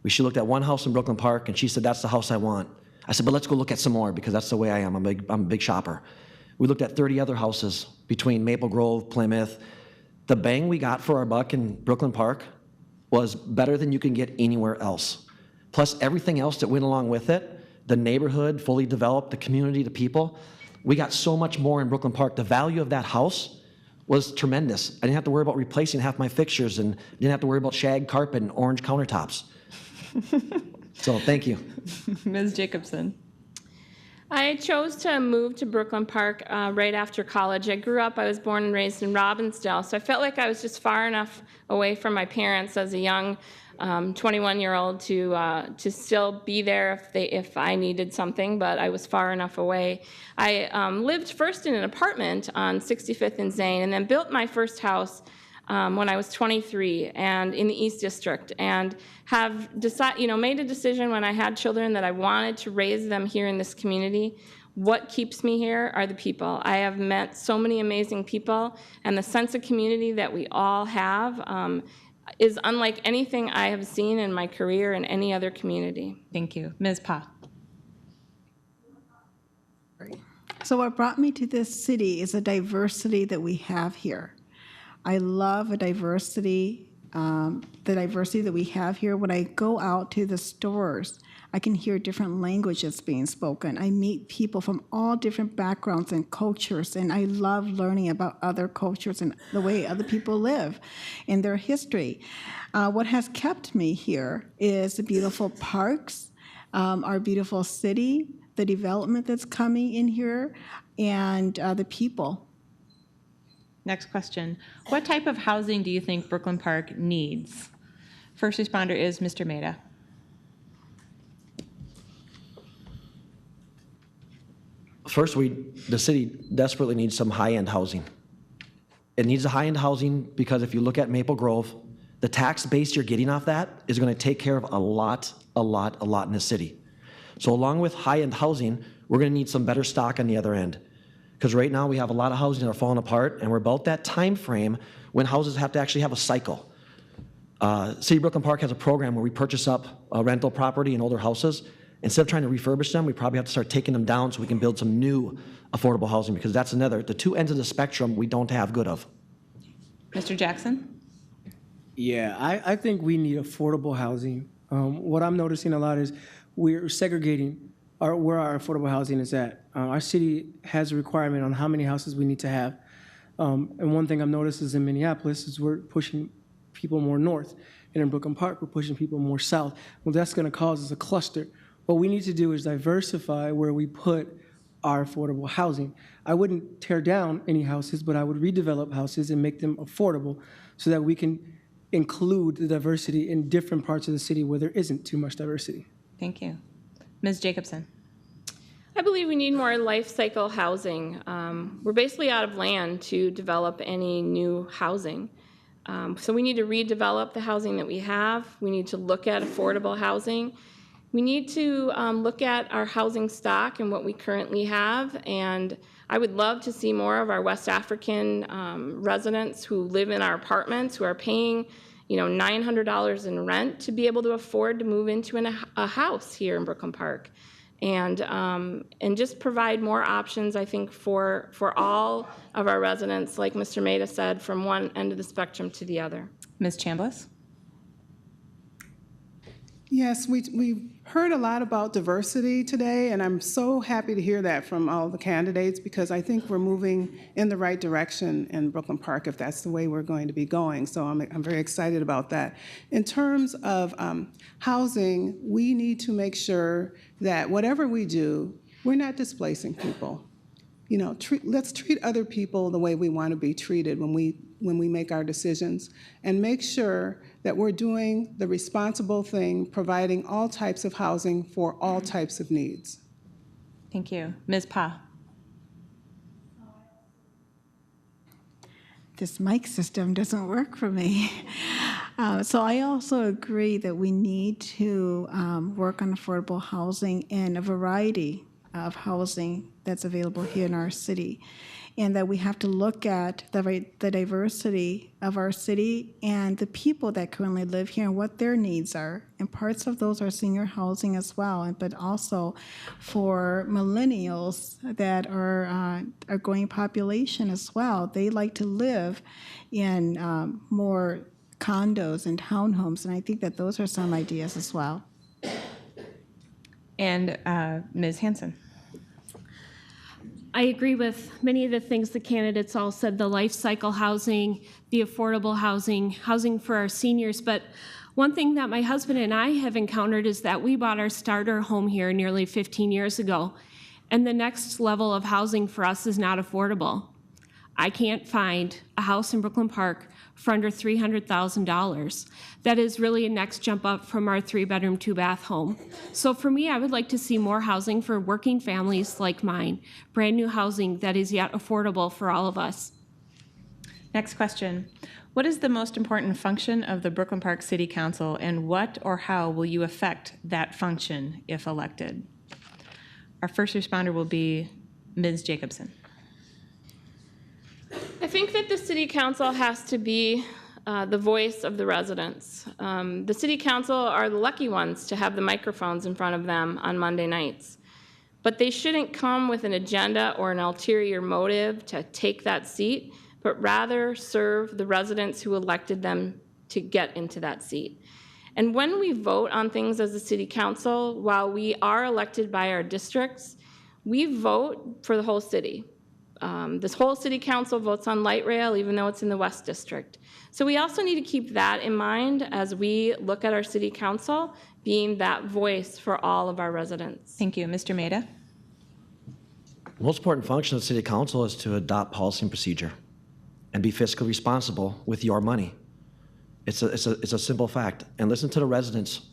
She looked at one house in Brooklyn Park, and she said, that's the house I want. I said, but let's go look at some more, because that's the way I am. I'm a big shopper. We looked at 30 other houses between Maple Grove, Plymouth. The bang we got for our buck in Brooklyn Park was better than you can get anywhere else. Plus everything else that went along with it, the neighborhood, fully developed, the community, the people. We got so much more in Brooklyn Park. The value of that house was tremendous. I didn't have to worry about replacing half my fixtures and didn't have to worry about shag carpet and orange countertops. So thank you. Ms. Jacobson. I chose to move to Brooklyn Park right after college. I was born and raised in Robbinsdale, so I felt like I was just far enough away from my parents as a young 21-year-old to still be there if I needed something, but I was far enough away. I lived first in an apartment on 65th and Zane, and then built my first house when I was 23 and in the East District, and have made a decision when I had children that I wanted to raise them here in this community. What keeps me here are the people. I have met so many amazing people, and the sense of community that we all have is unlike anything I have seen in my career in any other community. Thank you. Ms. Pa. So what brought me to this city is the diversity that we have here. I love the diversity that we have here. When I go out to the stores, I can hear different languages being spoken. I meet people from all different backgrounds and cultures, and I love learning about other cultures and the way other people live and their history. What has kept me here is the beautiful parks, our beautiful city, the development that's coming in here, and the people. Next question. What type of housing do you think Brooklyn Park needs? First responder is Mr. Maida. First, the city desperately needs some high-end housing. It needs a high-end housing because if you look at Maple Grove, the tax base you're getting off that is going to take care of a lot in the city. So along with high-end housing, we're going to need some better stock on the other end. Because right now we have a lot of housing that are falling apart, and we're about that time frame when houses have to actually have a cycle. City of Brooklyn Park has a program where we purchase up rental property and older houses. Instead of trying to refurbish them, we probably have to start taking them down so we can build some new affordable housing, because that's the two ends of the spectrum we don't have good of. Mr. Jackson? Yeah, I think we need affordable housing. What I'm noticing a lot is we're segregating where our affordable housing is at. Our city has a requirement on how many houses we need to have. And one thing I've noticed is in Minneapolis is we're pushing people more north. And in Brooklyn Park, we're pushing people more south. Well, that's going to cause us a cluster. What we need to do is diversify where we put our affordable housing. I wouldn't tear down any houses, but I would redevelop houses and make them affordable so that we can include the diversity in different parts of the city where there isn't too much diversity. Thank you. Ms. Jacobson? I believe we need more life cycle housing. We're basically out of land to develop any new housing. So we need to redevelop the housing that we have. We need to look at affordable housing. We need to look at our housing stock and what we currently have, and I would love to see more of our West African residents who live in our apartments, who are paying $900 in rent to be able to afford to move into a house here in Brooklyn Park, and just provide more options, I think, for all of our residents, like Mr. Maida said, from one end of the spectrum to the other. Ms. Chambliss? Yes, we heard a lot about diversity today, and I'm so happy to hear that from all the candidates, because I think we're moving in the right direction in Brooklyn Park if that's the way we're going to be going. So I'm very excited about that. In terms of housing, we need to make sure that whatever we do, we're not displacing people. Let's treat other people the way we want to be treated when we make our decisions, and make sure that we're doing the responsible thing, providing all types of housing for all types of needs. Thank you. Ms. Pa? This mic system doesn't work for me. So I also agree that we need to work on affordable housing and a variety of housing that's available here in our city, and that we have to look at the diversity of our city and the people that currently live here and what their needs are. And parts of those are senior housing as well, but also for millennials that are a growing population as well. They like to live in more condos and townhomes, and I think that those are some ideas as well. And Ms. Hanson? I agree with many of the things the candidates all said, the life cycle housing, the affordable housing, housing for our seniors. But one thing that my husband and I have encountered is that we bought our starter home here nearly 15 years ago, and the next level of housing for us is not affordable. I can't find a house in Brooklyn Park for under $300,000. That is really a next jump up from our 3-bedroom, 2-bath home. So for me, I would like to see more housing for working families like mine, brand new housing that is yet affordable for all of us. Next question. What is the most important function of the Brooklyn Park City Council, and what or how will you affect that function if elected? Our first responder will be Ms. Jacobson. I think that the city council has to be the voice of the residents. The city council are the lucky ones to have the microphones in front of them on Monday nights. But they shouldn't come with an agenda or an ulterior motive to take that seat, but rather serve the residents who elected them to get into that seat. And when we vote on things as a city council, while we are elected by our districts, we vote for the whole city. This whole city council votes on light rail, even though it's in the West District. So we also need to keep that in mind as we look at our city council being that voice for all of our residents. Thank you. Mr. Maida? The most important function of the city council is to adopt policy and procedure and be fiscally responsible with your money. It's a simple fact. And listen to the residents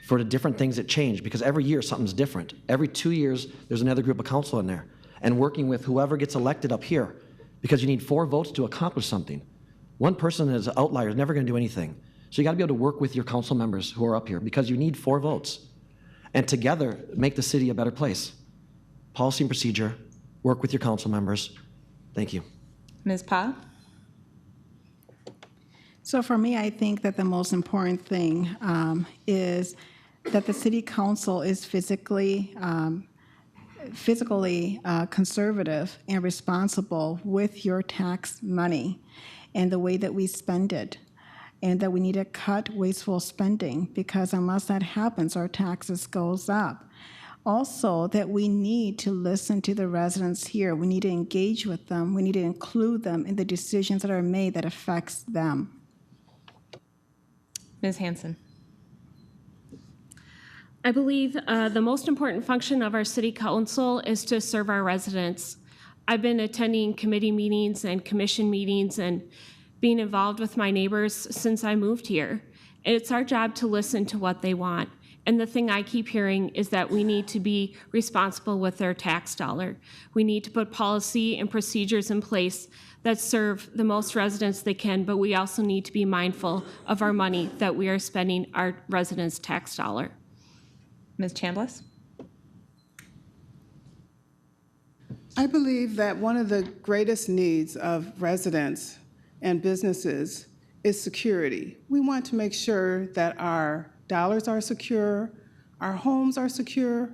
for the different things that change, because every year something's different. Every 2 years, there's another group of council in there. And working with whoever gets elected up here, because you need 4 votes to accomplish something. One person as an outlier is never going to do anything. So you got to be able to work with your council members who are up here, because you need 4 votes. And together, make the city a better place. Policy and procedure, work with your council members. Thank you. Ms. Pa? So for me, I think that the most important thing is that the city council is physically conservative and responsible with your tax money and the way that we spend it, and that we need to cut wasteful spending, because unless that happens, our taxes goes up. Also, that we need to listen to the residents here. We need to engage with them. We need to include them in the decisions that are made that affects them. Ms. Hanson? I believe the most important function of our city council is to serve our residents. I've been attending committee meetings and commission meetings and being involved with my neighbors since I moved here. And it's our job to listen to what they want. And the thing I keep hearing is that we need to be responsible with their tax dollar. We need to put policy and procedures in place that serve the most residents they can, but we also need to be mindful of our money that we are spending our residents' tax dollar. Ms. Chambliss? I believe that one of the greatest needs of residents and businesses is security. We want to make sure that our dollars are secure, our homes are secure,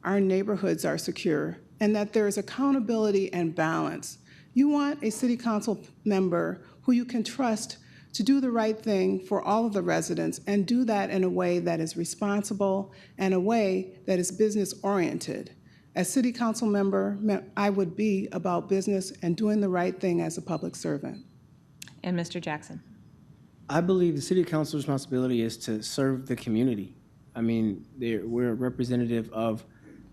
our neighborhoods are secure, and that there is accountability and balance. You want a city council member who you can trust to do the right thing for all of the residents, and do that in a way that is responsible and a way that is business-oriented. As city council member, I would be about business and doing the right thing as a public servant. And Mr. Jackson? I believe the city council's responsibility is to serve the community. I mean, we're a representative of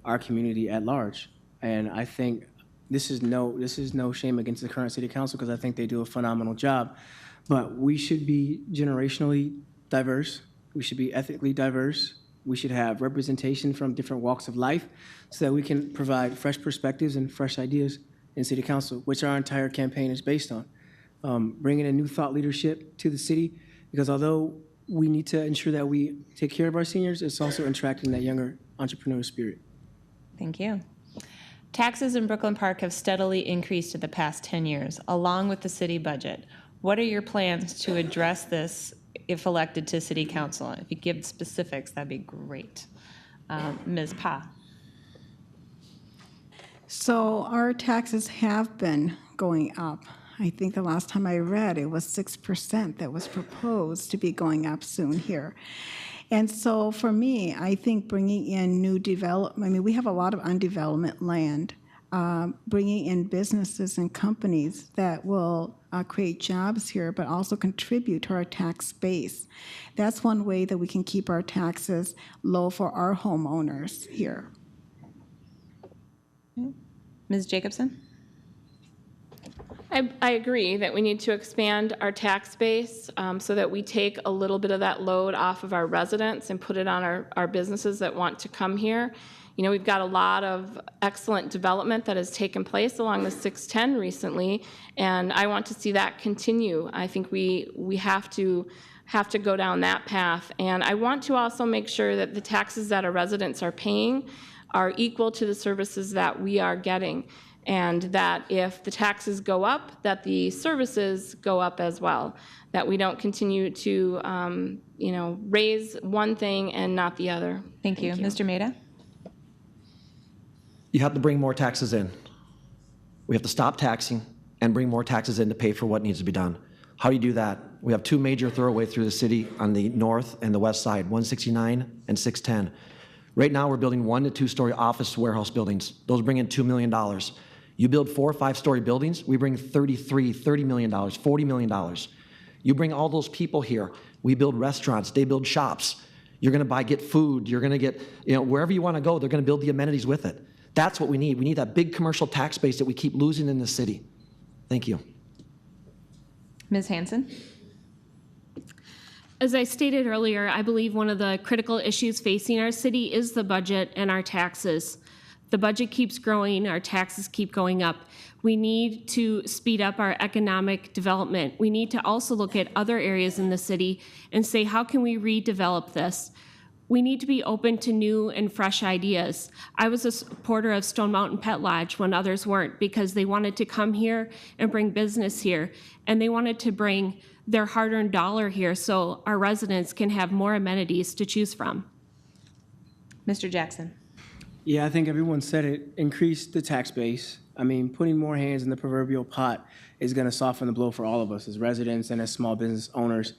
our community at large. And I think this is no shame against the current city council, because I think they do a phenomenal job. But we should be generationally diverse. We should be ethically diverse. We should have representation from different walks of life so that we can provide fresh perspectives and fresh ideas in city council, which our entire campaign is based on. Bringing a new thought leadership to the city, because although we need to ensure that we take care of our seniors, it's also attracting that younger entrepreneurial spirit. Thank you. Taxes in Brooklyn Park have steadily increased in the past 10 years, along with the city budget. What are your plans to address this if elected to city council? If you give specifics, that'd be great. Ms. Pa? So our taxes have been going up. I think the last time I read, it was 6% that was proposed to be going up soon here. And so for me, I think bringing in new development, I mean, we have a lot of undeveloped land. bringing in businesses and companies that will create jobs here, but also contribute to our tax base. That's one way that we can keep our taxes low for our homeowners here. Ms. Jacobson? I agree that we need to expand our tax base so that we take a little bit of that load off of our residents and put it on our businesses that want to come here. You know, we've got a lot of excellent development that has taken place along the 610 recently, and I want to see that continue. I think we have to go down that path. And I want to also make sure that the taxes that our residents are paying are equal to the services that we are getting, and that if the taxes go up, that the services go up as well, that we don't continue to raise one thing and not the other. Thank you. Mr. Maida? You have to bring more taxes in. We have to stop taxing and bring more taxes in to pay for what needs to be done. How do you do that? We have two major thoroughways through the city on the north and the west side, 169 and 610. Right now, we're building 1 to 2-story office warehouse buildings. Those bring in $2 million. You build 4 or 5-story buildings, we bring $30 million, $40 million. You bring all those people here. We build restaurants, they build shops. You're gonna get food, you're gonna get, wherever you wanna go, they're gonna build the amenities with it. That's what we need. We need that big commercial tax base that we keep losing in the city. Thank you. Ms. Hanson? As I stated earlier, I believe one of the critical issues facing our city is the budget and our taxes. The budget keeps growing, our taxes keep going up. We need to speed up our economic development. We need to also look at other areas in the city and say, how can we redevelop this? We need to be open to new and fresh ideas. I was a supporter of Stone Mountain Pet Lodge when others weren't, because they wanted to come here and bring business here, and they wanted to bring their hard-earned dollar here so our residents can have more amenities to choose from. Mr. Jackson? Yeah, I think everyone said it. Increase the tax base. I mean, putting more hands in the proverbial pot is going to soften the blow for all of us as residents and as small business owners.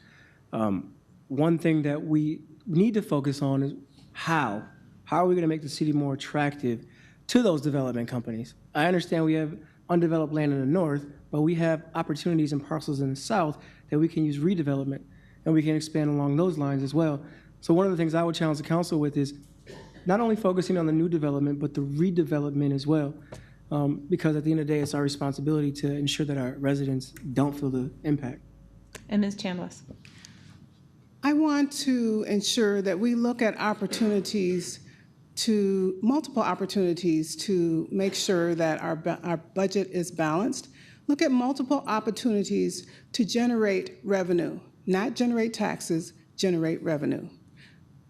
One thing that we need to focus on is how. How are we going to make the city more attractive to those development companies? I understand we have undeveloped land in the north, but we have opportunities and parcels in the south that we can use redevelopment, and we can expand along those lines as well. So one of the things I would challenge the council with is not only focusing on the new development, but the redevelopment as well, because at the end of the day, it's our responsibility to ensure that our residents don't feel the impact. And Ms. Chambliss? I want to ensure that we look at multiple opportunities to make sure that our budget is balanced. Look at multiple opportunities to generate revenue, not generate taxes, generate revenue.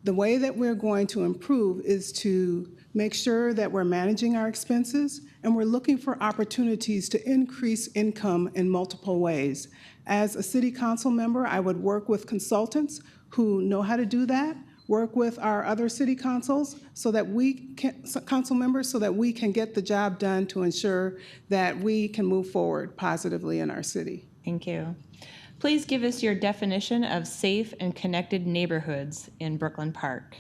The way that we're going to improve is to make sure that we're managing our expenses, and we're looking for opportunities to increase income in multiple ways. As a city council member, I would work with consultants who know how to do that, work with our other city councils so that council members, so that we can get the job done to ensure that we can move forward positively in our city. Thank you. Please give us your definition of safe and connected neighborhoods in Brooklyn Park.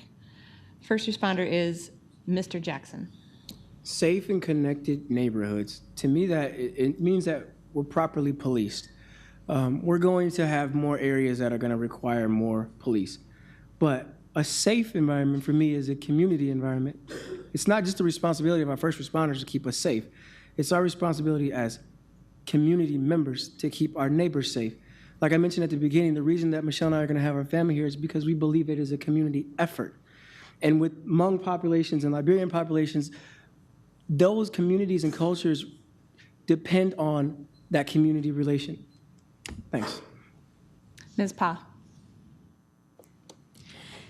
First responder is Mr. Jackson. Safe and connected neighborhoods. To me, that it means that we're properly policed. We're going to have more areas that are going to require more police. But a safe environment for me is a community environment. It's not just the responsibility of our first responders to keep us safe. It's our responsibility as community members to keep our neighbors safe. Like I mentioned at the beginning, the reason that Michelle and I are going to have our family here is because we believe it is a community effort. And with Hmong populations and Liberian populations, those communities and cultures depend on that community relation. Thanks. Ms. Pa.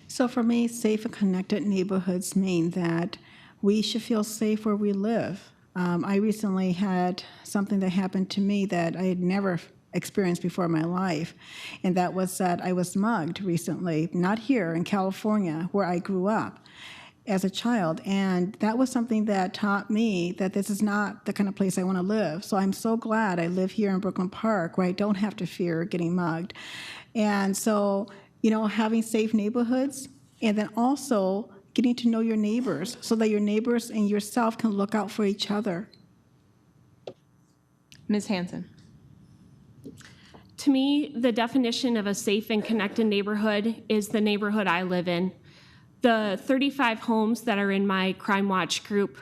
So for me, safe and connected neighborhoods mean that we should feel safe where we live. I recently had something that happened to me that I had never experienced before in my life, and that was that I was mugged recently, not here in California, where I grew up as a child, and that was something that taught me that this is not the kind of place I want to live. So I'm so glad I live here in Brooklyn Park, where I don't have to fear getting mugged. And so, having safe neighborhoods, and then also getting to know your neighbors so that your neighbors and yourself can look out for each other. Ms. Hanson. To me, the definition of a safe and connected neighborhood is the neighborhood I live in. The 35 homes that are in my Crime Watch group,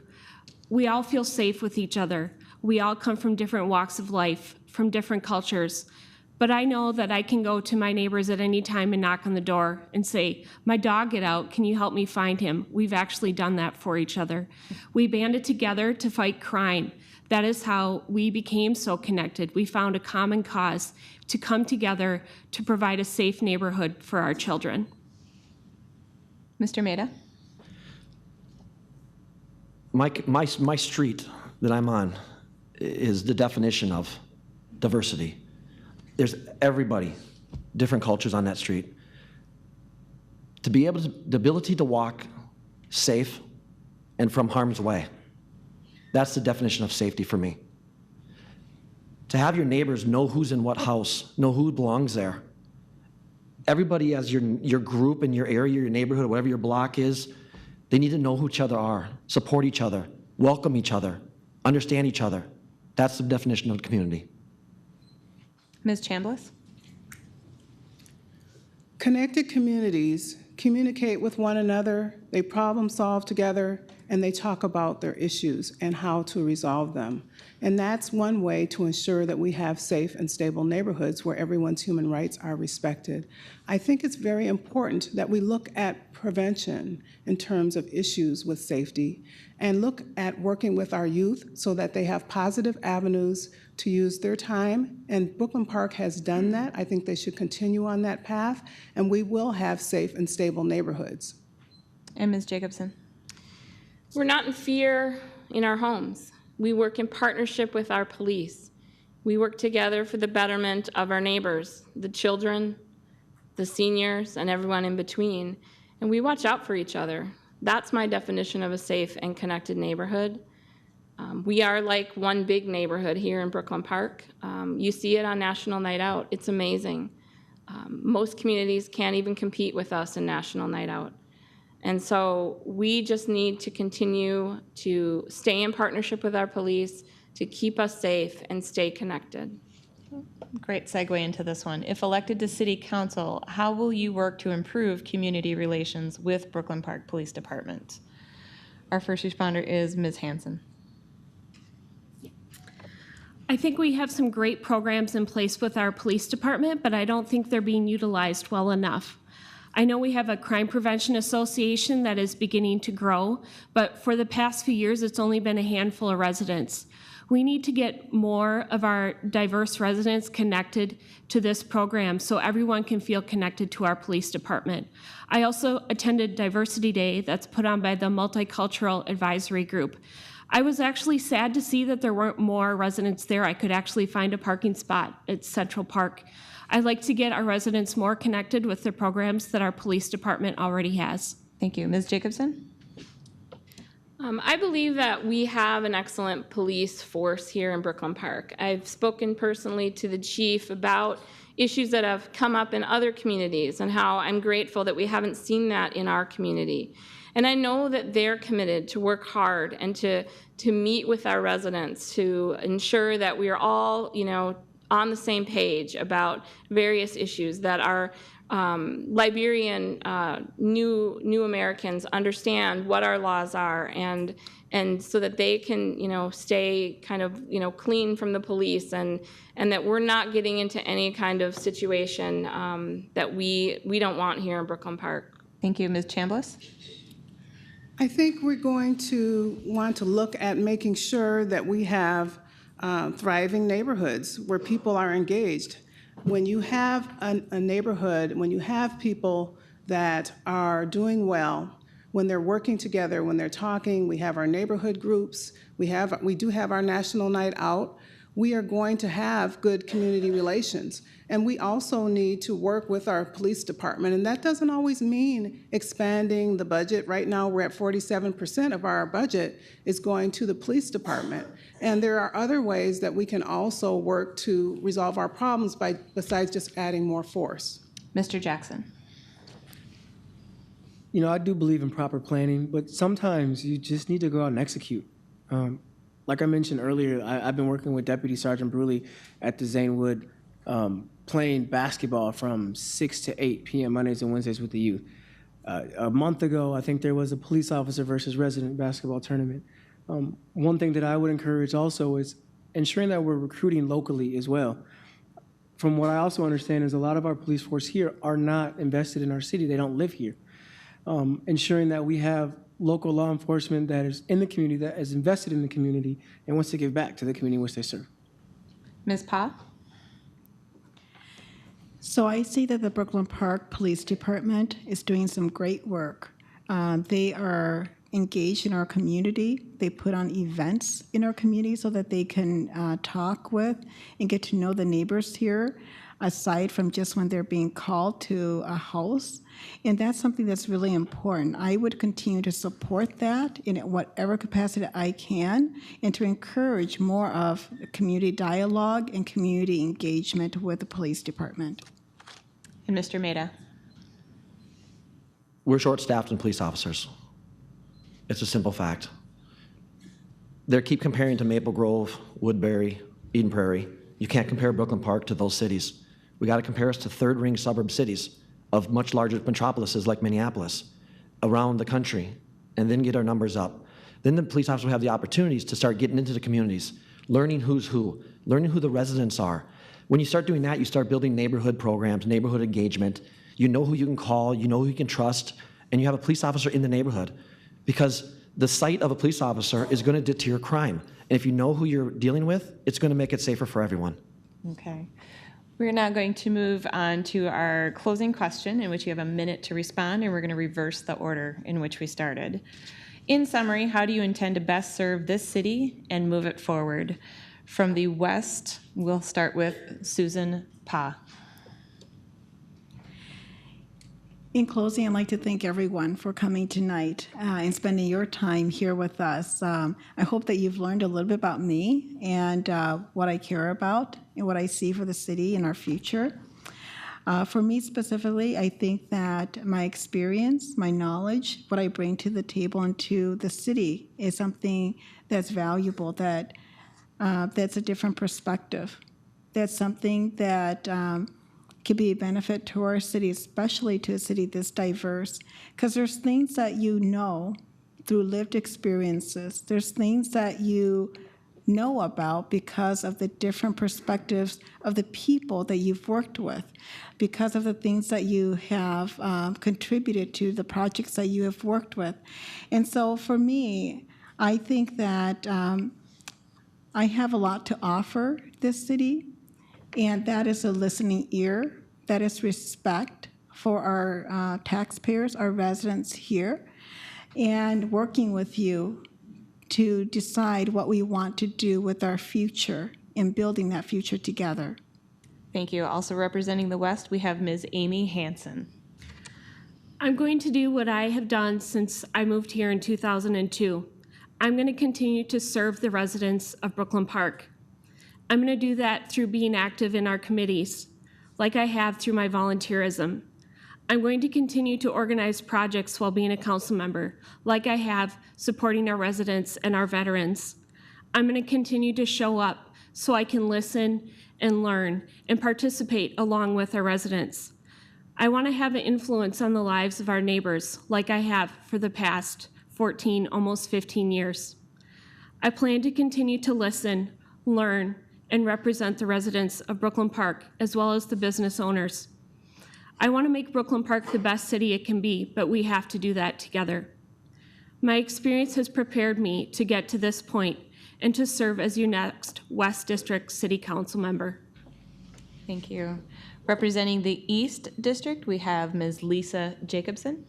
we all feel safe with each other. We all come from different walks of life, from different cultures. But I know that I can go to my neighbors at any time and knock on the door and say, my dog get out, can you help me find him? We've actually done that for each other. We banded together to fight crime. That is how we became so connected. We found a common cause to come together to provide a safe neighborhood for our children. Mr. Maida. My street that I'm on is the definition of diversity. There's everybody, different cultures on that street. To be able to, the ability to walk safe and from harm's way, that's the definition of safety for me. To have your neighbors know who's in what house, know who belongs there. Everybody as your group in your area, your neighborhood, whatever your block is, they need to know who each other are, support each other, welcome each other, understand each other. That's the definition of community. Ms. Chambliss. Connected communities communicate with one another, they problem solve together, and they talk about their issues and how to resolve them. And that's one way to ensure that we have safe and stable neighborhoods where everyone's human rights are respected. I think it's very important that we look at prevention in terms of issues with safety and look at working with our youth so that they have positive avenues to use their time. And Brooklyn Park has done that. I think they should continue on that path, and we will have safe and stable neighborhoods. And Ms. Jacobson. We're not in fear in our homes. We work in partnership with our police. We work together for the betterment of our neighbors, the children, the seniors, and everyone in between. And we watch out for each other. That's my definition of a safe and connected neighborhood. We are like one big neighborhood here in Brooklyn Park. You see it on National Night Out. It's amazing. Most communities can't even compete with us in National Night Out. And so we just need to continue to stay in partnership with our police to keep us safe and stay connected. Great segue into this one. If elected to City Council, how will you work to improve community relations with Brooklyn Park Police Department? Our first responder is Ms. Hanson. I think we have some great programs in place with our police department, but I don't think they're being utilized well enough. I know we have a crime prevention association that is beginning to grow, but for the past few years, it's only been a handful of residents. We need to get more of our diverse residents connected to this program so everyone can feel connected to our police department. I also attended Diversity Day that's put on by the Multicultural Advisory Group. I was actually sad to see that there weren't more residents there. I could actually find a parking spot at Central Park. I'd like to get our residents more connected with the programs that our police department already has. Thank you. Ms. Jacobson? I believe that we have an excellent police force here in Brooklyn Park. I've spoken personally to the chief about issues that have come up in other communities and how I'm grateful that we haven't seen that in our community. And I know that they're committed to work hard and to meet with our residents to ensure that we are all, on the same page about various issues that our Liberian new Americans understand what our laws are and so that they can stay kind of clean from the police and that we're not getting into any kind of situation that we don't want here in Brooklyn Park. Thank you. Ms. Chambliss? I think we're going to want to look at making sure that we have thriving neighborhoods where people are engaged. When you have a neighborhood, when you have people that are doing well, when they're working together, when they're talking, we have our neighborhood groups, we do have our National Night Out, we are going to have good community relations. And we also need to work with our police department, and that doesn't always mean expanding the budget. Right now, we're at 47% of our budget is going to the police department. And there are other ways that we can also work to resolve our problems besides just adding more force. Mr. Jackson? I do believe in proper planning, but sometimes you just need to go out and execute. like I mentioned earlier, I've been working with Deputy Sergeant Bruley at the Zanewood, playing basketball from 6 to 8 p.m. Mondays and Wednesdays with the youth. A month ago, I think there was a police officer versus resident basketball tournament. One thing that I would encourage also is ensuring that we're recruiting locally as well. From what I also understand is a lot of our police force here are not invested in our city. They don't live here. Ensuring that we have local law enforcement that is in the community, that is invested in the community, and wants to give back to the community in which they serve. Ms. Pa? So I see that the Brooklyn Park Police Department is doing some great work. They are engaged in our community. They put on events in our community so that they can talk with and get to know the neighbors here, aside from just when they're being called to a house. And that's something that's really important. I would continue to support that in whatever capacity I can, and to encourage more of community dialogue and community engagement with the police department. And Mr. Maida? We're short-staffed in police officers. It's a simple fact. They keep comparing to Maple Grove, Woodbury, Eden Prairie. You can't compare Brooklyn Park to those cities. We got to compare us to third-ring suburb cities of much larger metropolises like Minneapolis around the country, and then get our numbers up. Then the police officers will have the opportunities to start getting into the communities, learning who's who, learning who the residents are. When you start doing that, you start building neighborhood programs, neighborhood engagement. You know who you can call, you know who you can trust, and you have a police officer in the neighborhood. Because the sight of a police officer is going to deter crime. And if you know who you're dealing with, it's going to make it safer for everyone. Okay. We're now going to move on to our closing question, in which you have a minute to respond, and we're going to reverse the order in which we started. In summary, how do you intend to best serve this city and move it forward? From the west, we'll start with Susan Pa. In closing, I'd like to thank everyone for coming tonight and spending your time here with us. I hope that you've learned a little bit about me and what I care about and what I see for the city in our future. For me specifically, I think that my experience, my knowledge, what I bring to the table and to the city is something that's valuable, that's a different perspective. That's something that could be a benefit to our city, especially to a city this diverse, because there's things that you know through lived experiences. There's things that you know about because of the different perspectives of the people that you've worked with, because of the things that you have contributed to, the projects that you have worked with. And so for me, I think that I have a lot to offer this city, and that is a listening ear, that is respect for our taxpayers, our residents here, and working with you to decide what we want to do with our future and building that future together. Thank you. Also representing the west, we have Ms. Amy Hansen. I'm going to do what I have done since I moved here in 2002. I'm going to continue to serve the residents of Brooklyn Park. I'm going to do that through being active in our committees, like I have through my volunteerism. I'm going to continue to organize projects while being a council member, like I have supporting our residents and our veterans. I'm going to continue to show up so I can listen and learn and participate along with our residents. I want to have an influence on the lives of our neighbors, like I have for the past 14, almost 15 years. I plan to continue to listen, learn, and represent the residents of Brooklyn Park, as well as the business owners. I want to make Brooklyn Park the best city it can be, but we have to do that together. My experience has prepared me to get to this point and to serve as your next West District City Council member. Thank you. Representing the East District, we have Ms. Lisa Jacobson.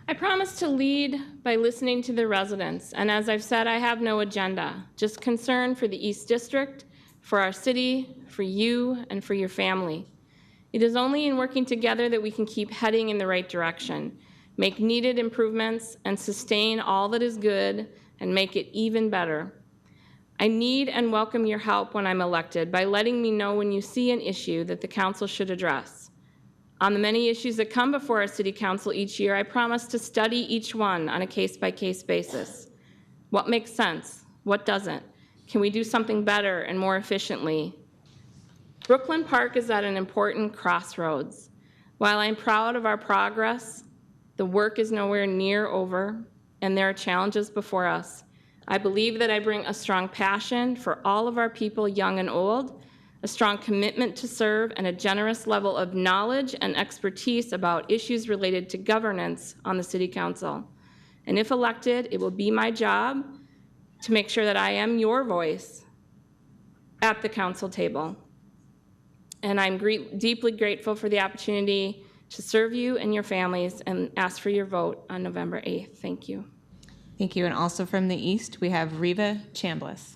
I promise to lead by listening to the residents, and as I've said, I have no agenda, just concern for the East District, for our city, for you, and for your family. It is only in working together that we can keep heading in the right direction, make needed improvements, and sustain all that is good and make it even better. I need and welcome your help when I'm elected by letting me know when you see an issue that the council should address. On the many issues that come before our city council each year, I promise to study each one on a case-by-case basis. What makes sense? What doesn't? Can we do something better and more efficiently? Brooklyn Park is at an important crossroads. While I'm proud of our progress, the work is nowhere near over, and there are challenges before us. I believe that I bring a strong passion for all of our people, young and old, a strong commitment to serve, and a generous level of knowledge and expertise about issues related to governance on the City Council. And if elected, it will be my job to make sure that I am your voice at the council table. And I'm deeply grateful for the opportunity to serve you and your families, and ask for your vote on November 8th. Thank you. Thank you. And also from the east, we have Reva Chambliss.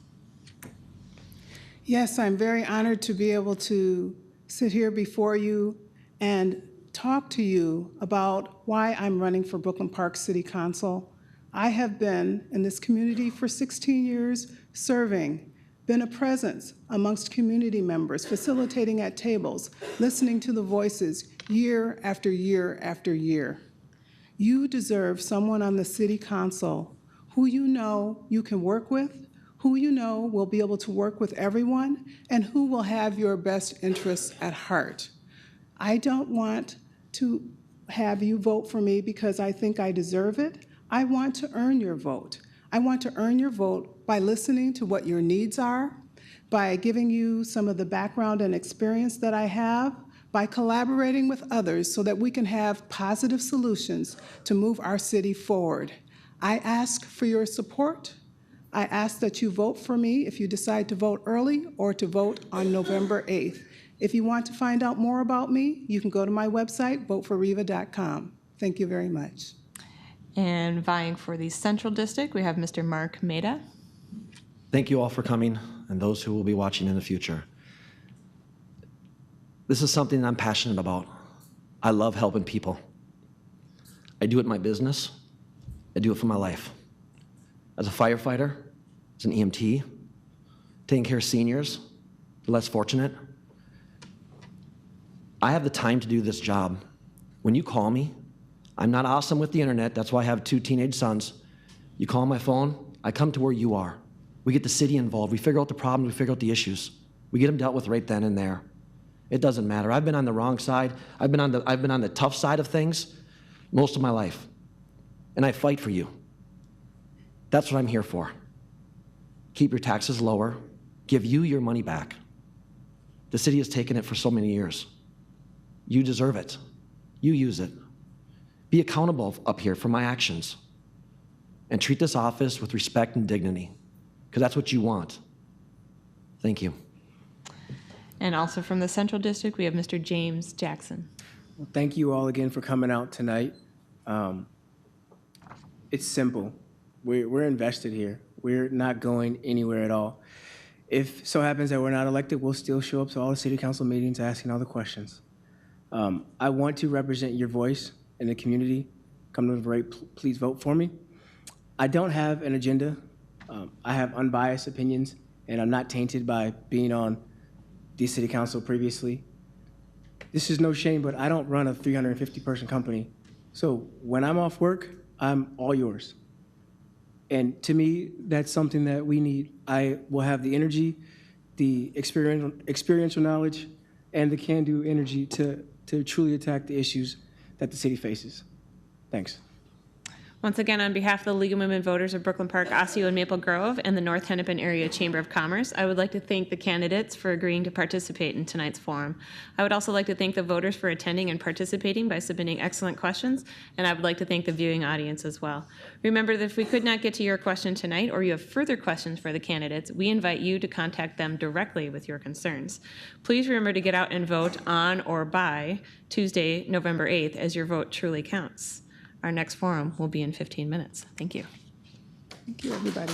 Yes, I'm very honored to be able to sit here before you and talk to you about why I'm running for Brooklyn Park City Council. I have been in this community for 16 years serving, been a presence amongst community members, facilitating at tables, listening to the voices year after year after year. You deserve someone on the City Council who you know you can work with, who you know will be able to work with everyone, and who will have your best interests at heart. I don't want to have you vote for me because I think I deserve it. I want to earn your vote. I want to earn your vote by listening to what your needs are, by giving you some of the background and experience that I have, by collaborating with others so that we can have positive solutions to move our city forward. I ask for your support. I ask that you vote for me if you decide to vote early or to vote on November 8th. If you want to find out more about me, you can go to my website, voteforreva.com. Thank you very much. And vying for the Central District, we have Mr. Mark Maida. Thank you all for coming, and those who will be watching in the future. This is something I'm passionate about. I love helping people. I do it in my business. I do it for my life. As a firefighter, as an EMT, taking care of seniors, the less fortunate. I have the time to do this job. When you call me, I'm not awesome with the internet, that's why I have 2 teenage sons. You call my phone, I come to where you are. We get the city involved, we figure out the problems, we figure out the issues. We get them dealt with right then and there. It doesn't matter. I've been on the wrong side. I've been on the tough side of things most of my life. And I fight for you. That's what I'm here for. Keep your taxes lower, give you your money back. The city has taken it for so many years. You deserve it. You use it. Be accountable up here for my actions. And treat this office with respect and dignity, because that's what you want. Thank you. And also from the Central District, we have Mr. James Jackson. Well, thank you all again for coming out tonight. It's simple. We're invested here. We're not going anywhere at all. If so happens that we're not elected, we'll still show up to all the city council meetings asking all the questions. I want to represent your voice in the community. Come to the right, please vote for me. I don't have an agenda. I have unbiased opinions, and I'm not tainted by being on the city council previously. This is no shame, but I don't run a 350-person company. So when I'm off work, I'm all yours. And to me, that's something that we need. I will have the energy, the experiential knowledge, and the can-do energy to truly attack the issues that the city faces. Thanks. Once again, on behalf of the League of Women Voters of Brooklyn Park, Osseo, and Maple Grove, and the North Hennepin Area Chamber of Commerce, I would like to thank the candidates for agreeing to participate in tonight's forum. I would also like to thank the voters for attending and participating by submitting excellent questions, and I would like to thank the viewing audience as well. Remember that if we could not get to your question tonight, or you have further questions for the candidates, we invite you to contact them directly with your concerns. Please remember to get out and vote on or by Tuesday, November 8th, as your vote truly counts. Our next forum will be in 15 minutes. Thank you. Thank you, everybody.